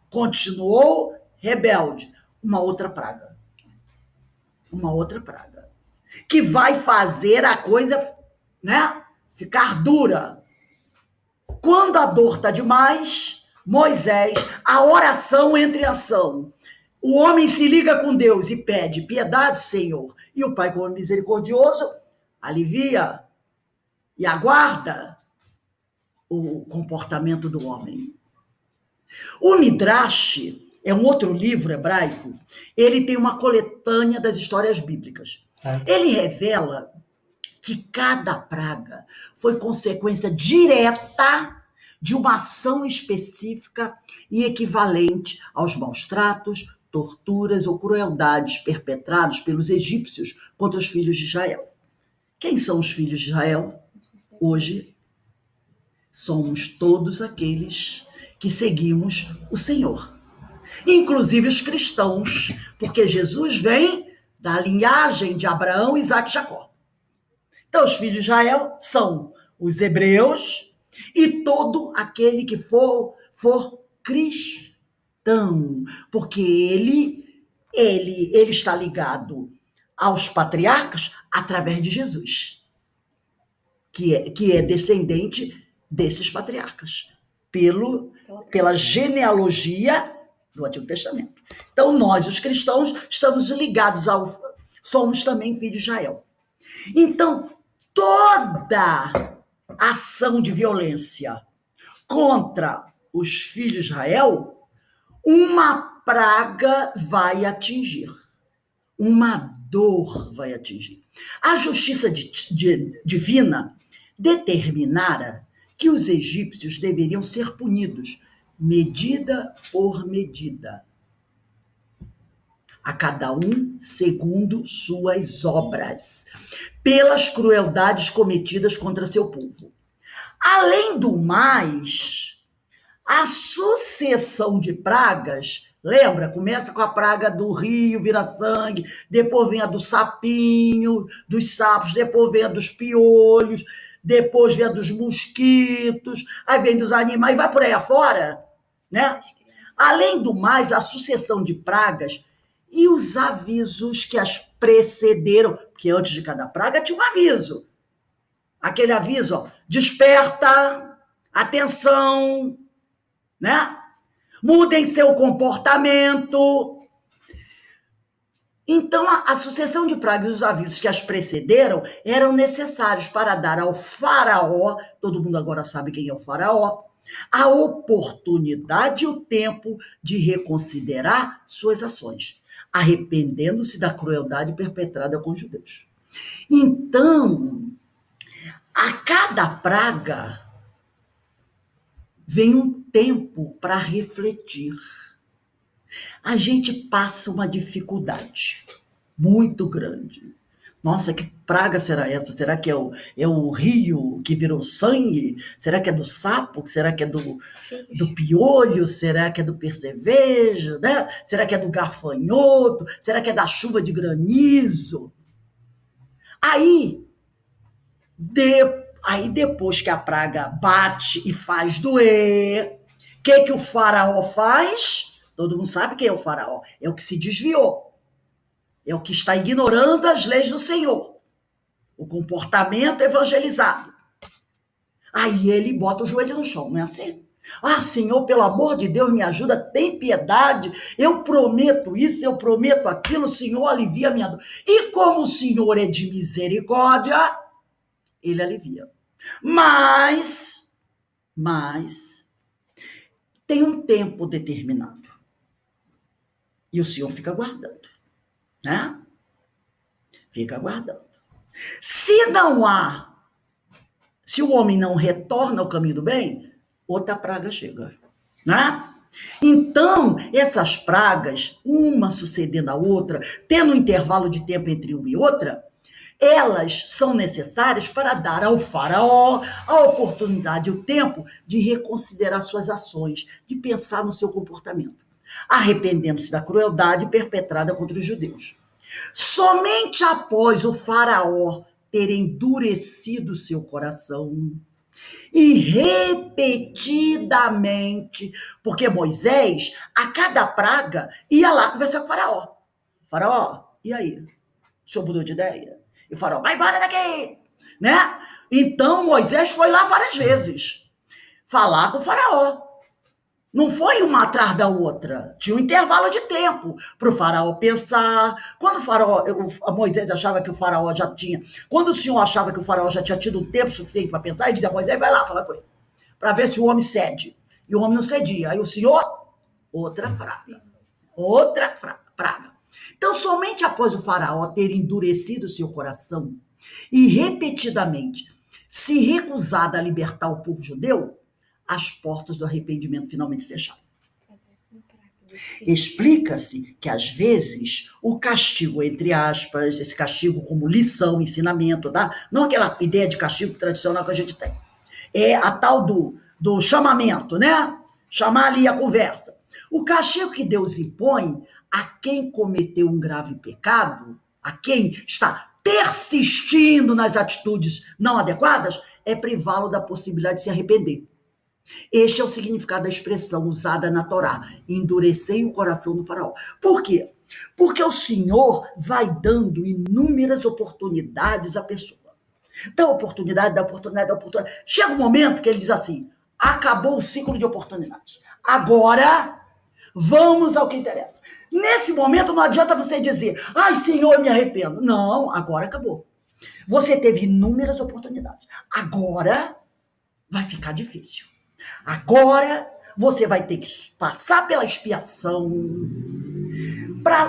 Continuou rebelde. Uma outra praga. Uma outra praga. Que vai fazer a coisa, né, ficar dura. Quando a dor está demais, Moisés, a oração entra em ação. O homem se liga com Deus e pede piedade, Senhor. E o Pai, como misericordioso, alivia e aguarda o comportamento do homem. O Midrash é um outro livro hebraico, ele tem uma coletânea das histórias bíblicas. Ele revela que cada praga foi consequência direta de uma ação específica e equivalente aos maus tratos, torturas ou crueldades perpetrados pelos egípcios contra os filhos de Israel. Quem são os filhos de Israel? Hoje, somos todos aqueles que seguimos o Senhor. Inclusive os cristãos, porque Jesus vem da linhagem de Abraão, Isaque e Jacó. Então, os filhos de Israel são os hebreus e todo aquele que for cristão, porque ele está ligado aos patriarcas através de Jesus, que é descendente desses patriarcas, pela genealogia do Antigo Testamento. Então, nós, os cristãos, estamos ligados somos também filhos de Israel. Então, toda ação de violência contra os filhos de Israel, uma praga vai atingir, uma dor vai atingir. A justiça divina determinara que os egípcios deveriam ser punidos, medida por medida, a cada um segundo suas obras, pelas crueldades cometidas contra seu povo. Além do mais, a sucessão de pragas, lembra? Começa com a praga do rio, vira sangue, depois vem a do sapinho, dos sapos, depois vem a dos piolhos, depois vem a dos mosquitos, aí vem dos animais, vai por aí afora, né? Além do mais, a sucessão de pragas e os avisos que as precederam, porque antes de cada praga tinha um aviso. Aquele aviso, ó, desperta, atenção, né? Mudem seu comportamento. Então, a sucessão de pragas e os avisos que as precederam eram necessários para dar ao faraó, todo mundo agora sabe quem é o faraó, a oportunidade e o tempo de reconsiderar suas ações, arrependendo-se da crueldade perpetrada com os judeus. Então, a cada praga vem um tempo para refletir. A gente passa uma dificuldade muito grande. Nossa, que praga será essa? Será que é o rio que virou sangue? Será que é do sapo? Será que é do piolho? Será que é do percevejo? Né? Será que é do gafanhoto? Será que é da chuva de granizo? Aí depois que a praga bate e faz doer, o que o faraó faz? Todo mundo sabe quem é o faraó. É o que se desviou. É o que está ignorando as leis do Senhor. O comportamento evangelizado. Aí ele bota o joelho no chão, não é assim? Ah, Senhor, pelo amor de Deus, me ajuda, tem piedade. Eu prometo isso, eu prometo aquilo, Senhor, alivia a minha dor. E como o Senhor é de misericórdia, ele alivia. Mas tem um tempo determinado. E o Senhor fica aguardando, né? Fica aguardando. Se o homem não retorna ao caminho do bem, outra praga chega, né? Então, essas pragas, uma sucedendo a outra, tendo um intervalo de tempo entre uma e outra, elas são necessárias para dar ao faraó a oportunidade e o tempo de reconsiderar suas ações, de pensar no seu comportamento, arrependendo-se da crueldade perpetrada contra os judeus. Somente após o faraó ter endurecido seu coração e repetidamente, porque Moisés, a cada praga, ia lá conversar com o faraó. Faraó, e aí? O senhor mudou de ideia? E o faraó, vai embora daqui! Né? Então Moisés foi lá várias vezes falar com o faraó. Não foi uma atrás da outra. Tinha um intervalo de tempo para o faraó pensar. Quando Moisés achava que o faraó já tinha... Quando o senhor achava que o faraó já tinha tido um tempo suficiente para pensar, ele dizia, Moisés, vai lá falar com ele, para ver se o homem cede. E o homem não cedia. Aí o senhor, outra praga. outra praga. Então, somente após o faraó ter endurecido seu coração e repetidamente se recusado a libertar o povo judeu, as portas do arrependimento finalmente se fecharam. Explica-se que, às vezes, o castigo, entre aspas, esse castigo como lição, ensinamento, tá? Não aquela ideia de castigo tradicional que a gente tem. É a tal do chamamento, né? Chamar ali a conversa. O castigo que Deus impõe a quem cometeu um grave pecado, a quem está persistindo nas atitudes não adequadas, é privá-lo da possibilidade de se arrepender. Este é o significado da expressão usada na Torá: endurecei o coração do faraó. Por quê? Porque o Senhor vai dando inúmeras oportunidades à pessoa. Dá oportunidade, dá oportunidade, dá oportunidade. Chega um momento que ele diz assim: acabou o ciclo de oportunidades. Agora, vamos ao que interessa. Nesse momento, não adianta você dizer: ai, Senhor, me arrependo. Não, agora acabou. Você teve inúmeras oportunidades. Agora vai ficar difícil. Agora você vai ter que passar pela expiação,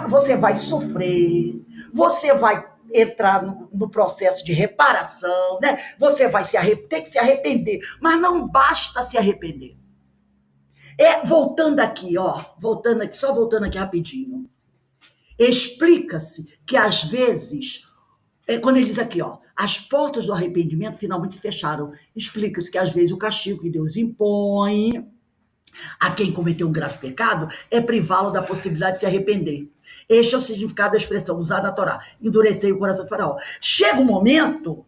você vai sofrer, você vai entrar no processo de reparação, né? Você vai ter que se arrepender, mas não basta se arrepender. Voltando aqui, só voltando aqui rapidinho. Explica-se que às vezes, quando ele diz aqui, as portas do arrependimento finalmente se fecharam. Explica-se que às vezes o castigo que Deus impõe a quem cometeu um grave pecado é privá-lo da possibilidade de se arrepender. Este é o significado da expressão usada na Torá: endurecei o coração do faraó. Chega um momento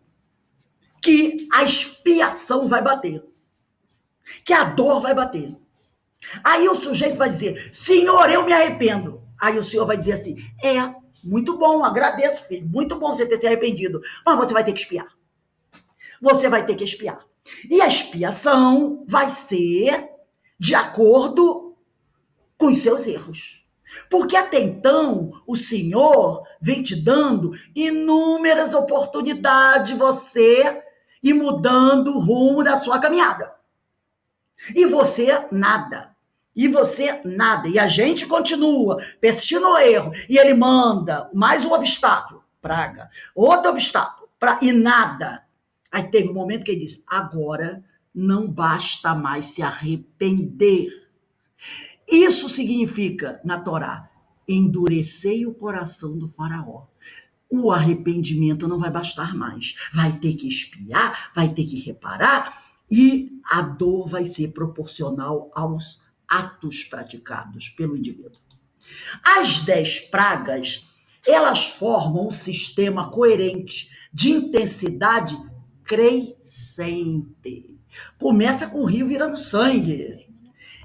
que a expiação vai bater, que a dor vai bater. Aí o sujeito vai dizer: Senhor, eu me arrependo. Aí o Senhor vai dizer assim: muito bom, agradeço, filho, muito bom você ter se arrependido, mas você vai ter que expiar. Você vai ter que expiar. E a expiação vai ser de acordo com os seus erros. Porque até então, o Senhor vem te dando inúmeras oportunidades de você ir mudando o rumo da sua caminhada. E você, nada. E a gente continua persistindo no erro. E ele manda mais um obstáculo, praga. Outro obstáculo, e nada. Aí teve um momento que ele disse: agora não basta mais se arrepender. Isso significa, na Torá, endurecei o coração do faraó. O arrependimento não vai bastar mais. Vai ter que expiar, vai ter que reparar, e a dor vai ser proporcional aos atos praticados pelo indivíduo. As 10 pragas, elas formam um sistema coerente de intensidade crescente. Começa com o rio virando sangue.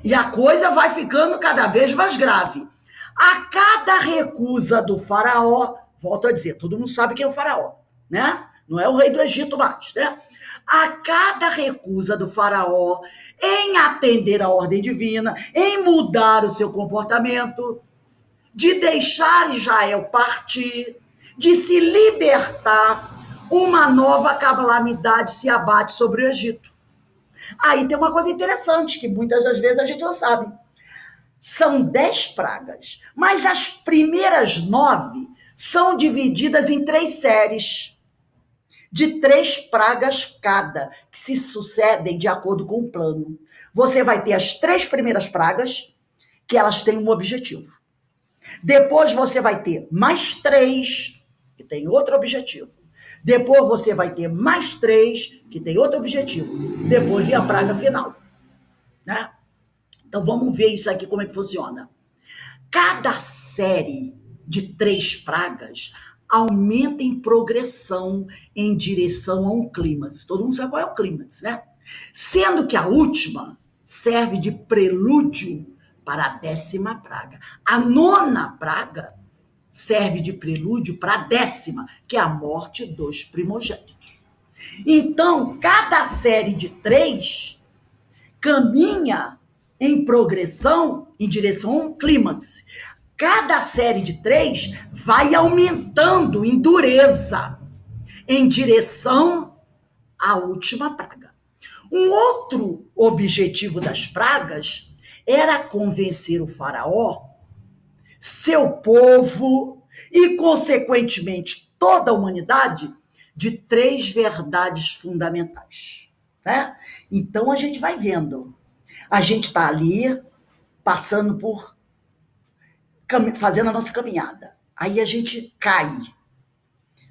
E a coisa vai ficando cada vez mais grave. A cada recusa do faraó, volto a dizer, todo mundo sabe quem é o faraó, né? Não é o rei do Egito mais, né? A cada recusa do faraó em atender a ordem divina, em mudar o seu comportamento, de deixar Israel partir, de se libertar, uma nova calamidade se abate sobre o Egito. Aí tem uma coisa interessante, que muitas das vezes a gente não sabe. São 10 pragas, mas as primeiras 9 são divididas em 3 séries, de 3 pragas cada, que se sucedem de acordo com o plano. Você vai ter as 3 primeiras pragas, que elas têm um objetivo. Depois você vai ter mais 3, que tem outro objetivo. Depois você vai ter mais 3, que tem outro objetivo. Depois vem a praga final, né? Então vamos ver isso aqui, como é que funciona. Cada série de 3 pragas aumenta em progressão em direção a um clímax. Todo mundo sabe qual é o clímax, né? Sendo que a última serve de prelúdio para a 10ª praga. A 9ª praga serve de prelúdio para a 10ª, que é a morte dos primogênitos. Então, cada série de 3 caminha em progressão em direção a um clímax. Cada série de 3 vai aumentando em dureza em direção à última praga. Um outro objetivo das pragas era convencer o faraó seu povo e, consequentemente, toda a humanidade de 3 verdades fundamentais, né? Então, a gente vai vendo. A gente está ali, passando por, fazendo a nossa caminhada. Aí a gente cai.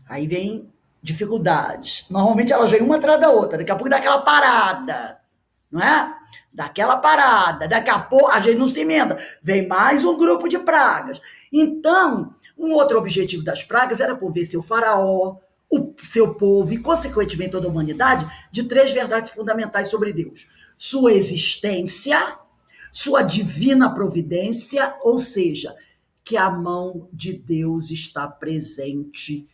Aí vem dificuldades. Normalmente elas vêm uma atrás da outra. Daqui a pouco dá aquela parada, não é? Daquela parada. Daqui a pouco a gente não se emenda. Vem mais um grupo de pragas. Então, um outro objetivo das pragas era convencer o faraó, o seu povo e, consequentemente, toda a humanidade de 3 verdades fundamentais sobre Deus: sua existência, sua divina providência, ou seja, que a mão de Deus está presente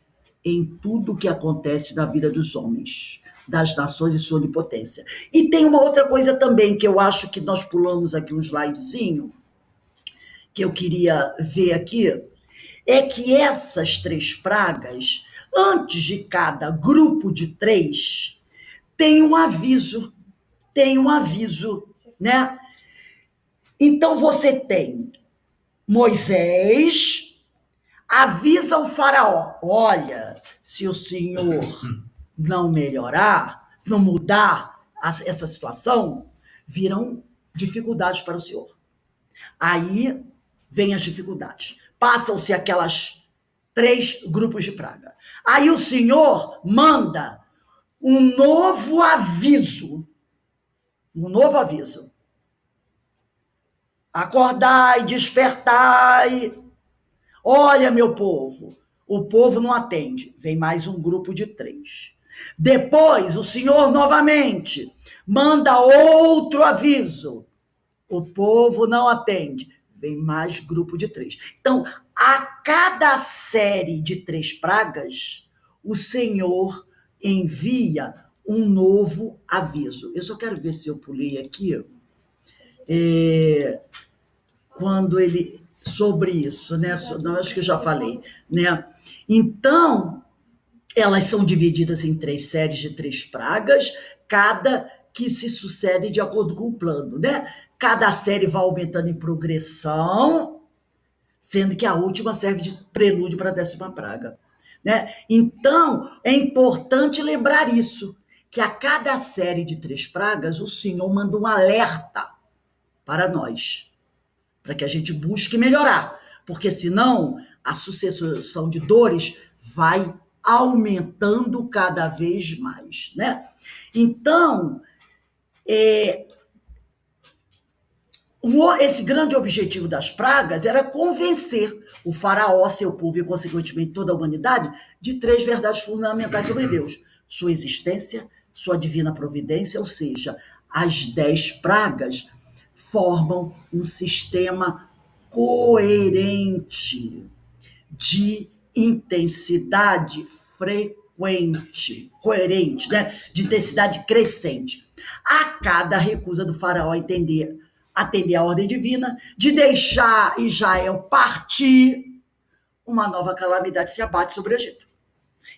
em tudo que acontece na vida dos homens, das nações e sua onipotência. E tem uma outra coisa também que eu acho que nós pulamos aqui um slidezinho, que eu queria ver aqui, é que essas 3 pragas, antes de cada grupo de 3, tem um aviso, né? Então você tem Moisés, avisa o faraó: olha, se o senhor não melhorar, não mudar essa situação, virão dificuldades para o senhor. Aí vem as dificuldades. Passam-se aquelas 3 grupos de praga. Aí o senhor manda um novo aviso. Um novo aviso. Acordai, despertai. Olha, meu povo, o povo não atende. Vem mais um grupo de 3. Depois, o senhor novamente manda outro aviso. O povo não atende. Vem mais grupo de 3. Então, a cada série de 3 pragas, o Senhor envia um novo aviso. Eu só quero ver se eu pulei aqui. Quando ele... sobre isso, né? Não, acho que eu já falei, né? Então, elas são divididas em 3 séries de 3 pragas, cada que se sucedem de acordo com o plano, né? Cada série vai aumentando em progressão, sendo que a última serve de prelúdio para a 10ª praga, né? Então, é importante lembrar isso, que a cada série de 3 pragas, o Senhor manda um alerta para nós, para que a gente busque melhorar, porque senão a sucessão de dores vai aumentando cada vez mais, né? Então, esse grande objetivo das pragas era convencer o faraó, seu povo e, consequentemente, toda a humanidade de 3 verdades fundamentais sobre Deus: sua existência, sua divina providência, ou seja, as 10 pragas formam um sistema coerente de intensidade coerente, né? De intensidade crescente. A cada recusa do faraó atender a ordem divina, de deixar Israel partir, uma nova calamidade se abate sobre o Egito.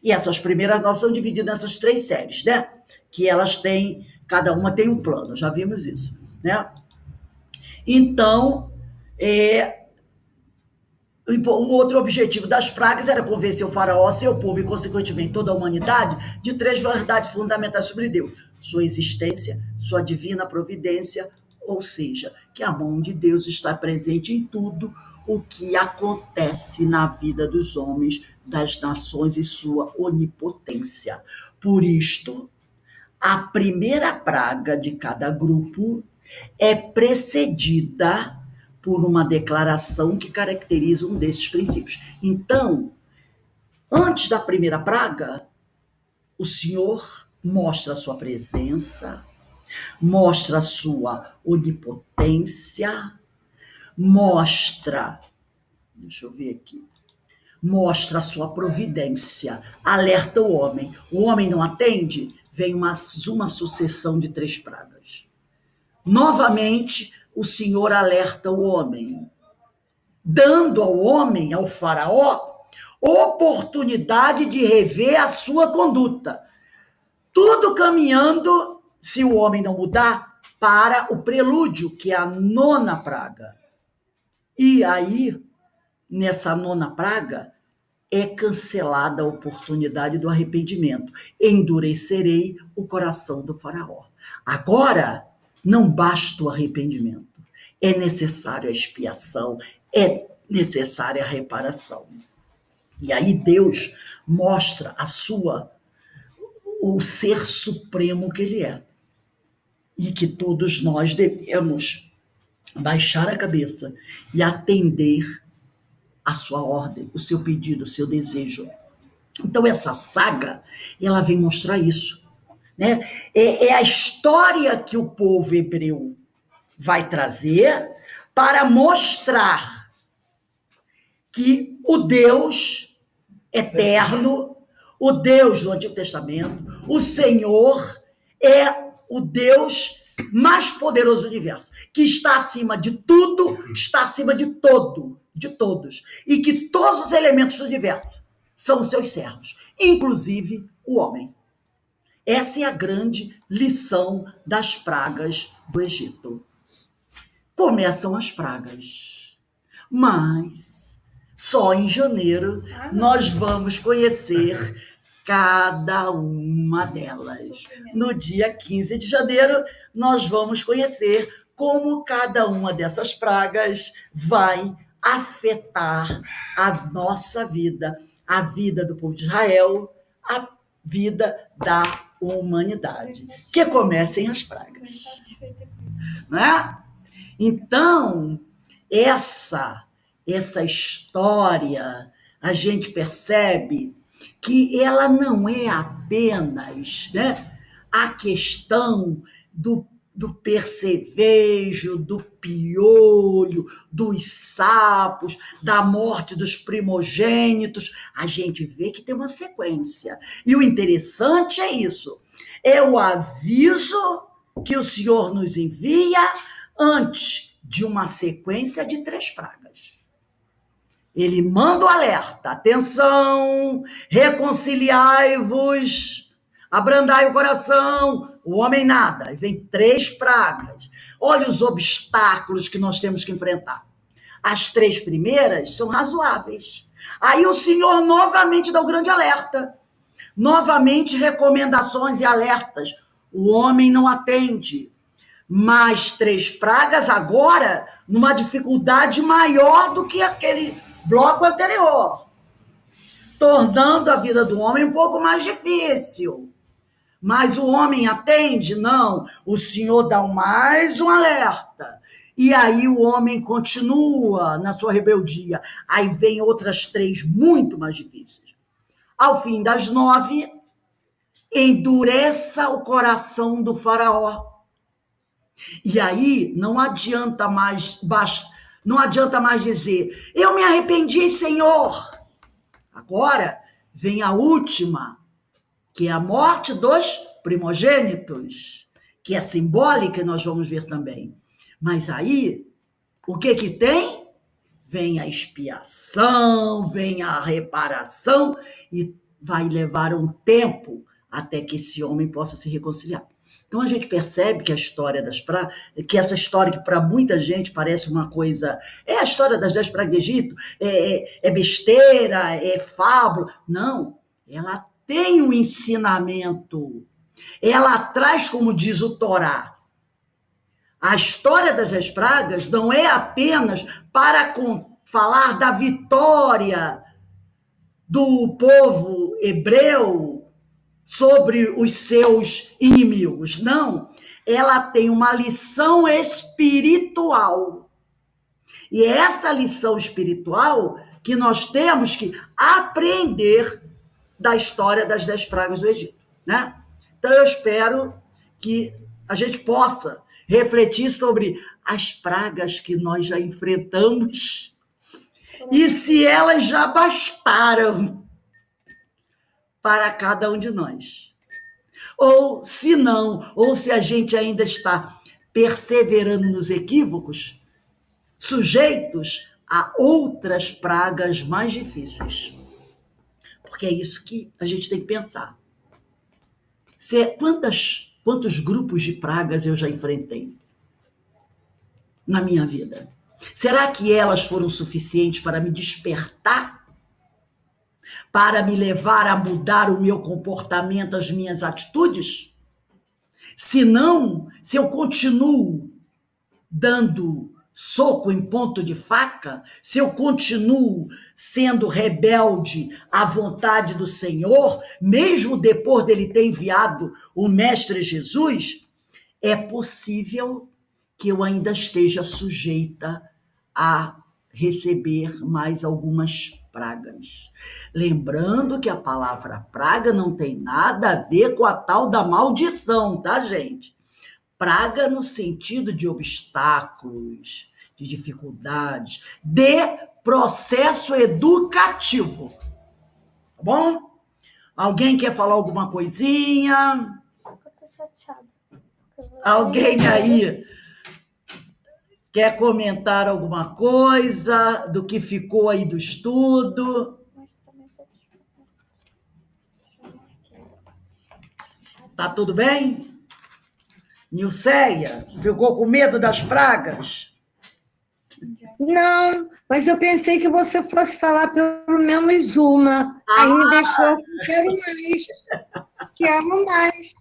E essas primeiras nós são divididas nessas 3 séries, né? Que elas têm, cada uma tem um plano, já vimos isso, né? Então, um outro objetivo das pragas era convencer o faraó, seu povo e, consequentemente, toda a humanidade de 3 verdades fundamentais sobre Deus: sua existência, sua divina providência, ou seja, que a mão de Deus está presente em tudo o que acontece na vida dos homens, das nações e sua onipotência. Por isto, a primeira praga de cada grupo é precedida por uma declaração que caracteriza um desses princípios. Então, antes da primeira praga, o Senhor mostra a sua presença, mostra a sua onipotência, mostra a sua providência, alerta o homem não atende, vem uma sucessão de 3 pragas. Novamente, o Senhor alerta o homem, dando ao homem, ao faraó, oportunidade de rever a sua conduta. Tudo caminhando, se o homem não mudar, para o prelúdio, que é a 9ª praga. E aí nessa nona praga, é cancelada a oportunidade do arrependimento. Endurecerei o coração do faraó. Agora, não basta o arrependimento. É necessário a expiação, é necessária a reparação. E aí Deus mostra o ser supremo que ele é. E que todos nós devemos baixar a cabeça e atender a sua ordem, o seu pedido, o seu desejo. Então essa saga, ela vem mostrar isso, né? É a história que o povo hebreu vai trazer para mostrar que o Deus eterno, o Deus do Antigo Testamento, o Senhor é o Deus mais poderoso do universo, que está acima de tudo, que está acima de todos, e que todos os elementos do universo são os seus servos, inclusive o homem. Essa é a grande lição das pragas do Egito. Começam as pragas, mas só em janeiro nós vamos conhecer cada uma delas. No dia 15 de janeiro, nós vamos conhecer como cada uma dessas pragas vai afetar a nossa vida, a vida do povo de Israel, a vida da humanidade. Que comecem as pragas. Não é? Então, essa história, a gente percebe que ela não é apenas, né, a questão do percevejo, do piolho, dos sapos, da morte dos primogênitos. A gente vê que tem uma sequência. E o interessante é isso. É o aviso que o Senhor nos envia antes de uma sequência de 3 pragas. Ele manda o alerta: atenção, reconciliai-vos, abrandai o coração, o homem nada. E vem 3 pragas. Olha os obstáculos que nós temos que enfrentar. As 3 primeiras são razoáveis. Aí o Senhor novamente dá o grande alerta. Novamente recomendações e alertas. O homem não atende. Mais 3 pragas agora numa dificuldade maior do que aquele bloco anterior, tornando a vida do homem um pouco mais difícil. Mas o homem atende? Não. O Senhor dá mais um alerta. E aí o homem continua na sua rebeldia. Aí vem outras 3 muito mais difíceis. Ao fim das 9, endureça o coração do faraó. E aí não adianta mais dizer: eu me arrependi, Senhor. Agora vem a última, que é a morte dos primogênitos, que é simbólica e nós vamos ver também. Mas aí, o que tem? Vem a expiação, vem a reparação e vai levar um tempo até que esse homem possa se reconciliar. Então a gente percebe que a história das pragas, que essa história que para muita gente parece uma coisa, é a história das 10 pragas do Egito, é besteira, é fábula. Não, ela tem um ensinamento. Ela traz, como diz o Torá, a história das 10 pragas não é apenas para falar da vitória do povo hebreu sobre os seus inimigos. Não, ela tem uma lição espiritual. E é essa lição espiritual que nós temos que aprender da história das 10 pragas do Egito, né? Então eu espero que a gente possa refletir sobre as pragas que nós já enfrentamos e se elas já bastaram para cada um de nós. Ou se não, ou se a gente ainda está perseverando nos equívocos, sujeitos a outras pragas mais difíceis. Porque é isso que a gente tem que pensar. Quantos grupos de pragas eu já enfrentei na minha vida? Será que elas foram suficientes para me despertar? Para me levar a mudar o meu comportamento, as minhas atitudes? Se não, se eu continuo dando soco em ponto de faca, se eu continuo sendo rebelde à vontade do Senhor, mesmo depois dele ter enviado o Mestre Jesus, é possível que eu ainda esteja sujeita a receber mais algumas pragas. Lembrando que a palavra praga não tem nada a ver com a tal da maldição, tá, gente? Praga no sentido de obstáculos, de dificuldades, de processo educativo. Tá bom? Alguém quer falar alguma coisinha? Eu tô chateada. Alguém aí quer comentar alguma coisa do que ficou aí do estudo? Tá tudo bem? Nilceia, ficou com medo das pragas? Não, mas eu pensei que você fosse falar pelo menos uma. Aí me deixou com quero mais.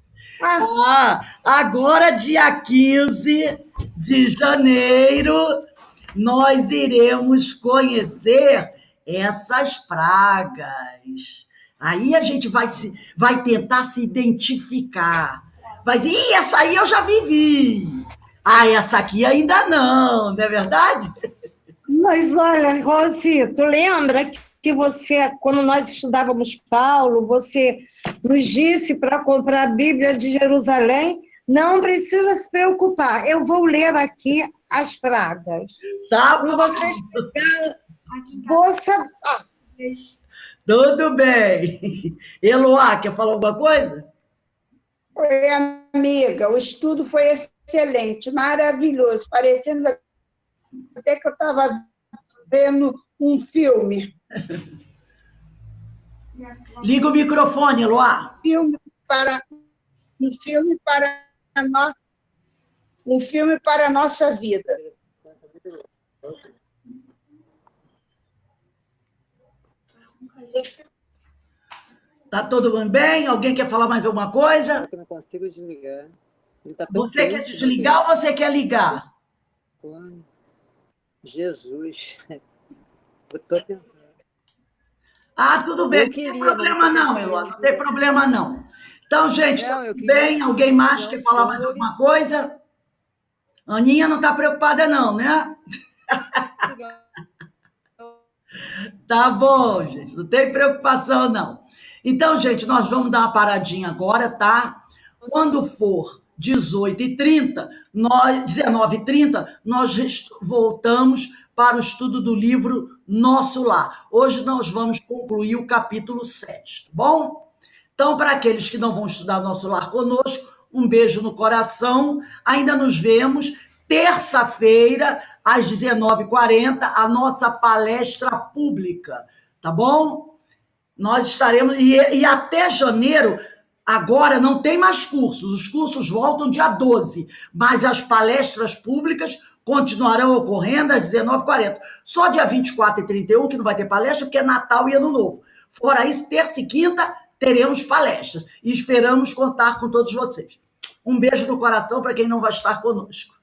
Agora, dia 15 de janeiro, nós iremos conhecer essas pragas. Aí a gente vai tentar se identificar. Vai dizer, essa aí eu já vivi. Essa aqui ainda não é verdade? Mas olha, Rosi, tu lembra que você, quando nós estudávamos Paulo, você nos disse para comprar a Bíblia de Jerusalém? Não precisa se preocupar, eu vou ler aqui as pragas. Tá bom. Quando você chegar, vou saber. Tudo bem. Eloá, quer falar alguma coisa? Oi, amiga, o estudo foi excelente, maravilhoso, parecendo até que eu estava vendo um filme. Liga o microfone, Eloá. Um filme para a nossa vida. Tá todo mundo bem? Alguém quer falar mais alguma coisa? Eu não consigo desligar. Tá você quer desligar ou você quer ligar? Jesus. Eu tô tentando. Tudo bem. Não tem problema não, Eloá. Não tem problema não. Então, gente, tá tudo bem? Alguém mais quer falar mais alguma coisa? Aninha não tá preocupada não, né? Tá bom, gente. Não tem preocupação não. Então, gente, nós vamos dar uma paradinha agora, tá? Quando for 18h30, 19h30, nós voltamos para o estudo do livro Nosso Lar. Hoje nós vamos concluir o capítulo 7, tá bom? Então, para aqueles que não vão estudar Nosso Lar conosco, um beijo no coração. Ainda nos vemos terça-feira, às 19h40, a nossa palestra pública, tá bom? Nós estaremos, e até janeiro, agora não tem mais cursos, os cursos voltam dia 12, mas as palestras públicas continuarão ocorrendo às 19h40. Só dia 24 e 31 que não vai ter palestra, porque é Natal e Ano Novo. Fora isso, terça e quinta teremos palestras e esperamos contar com todos vocês. Um beijo no coração para quem não vai estar conosco.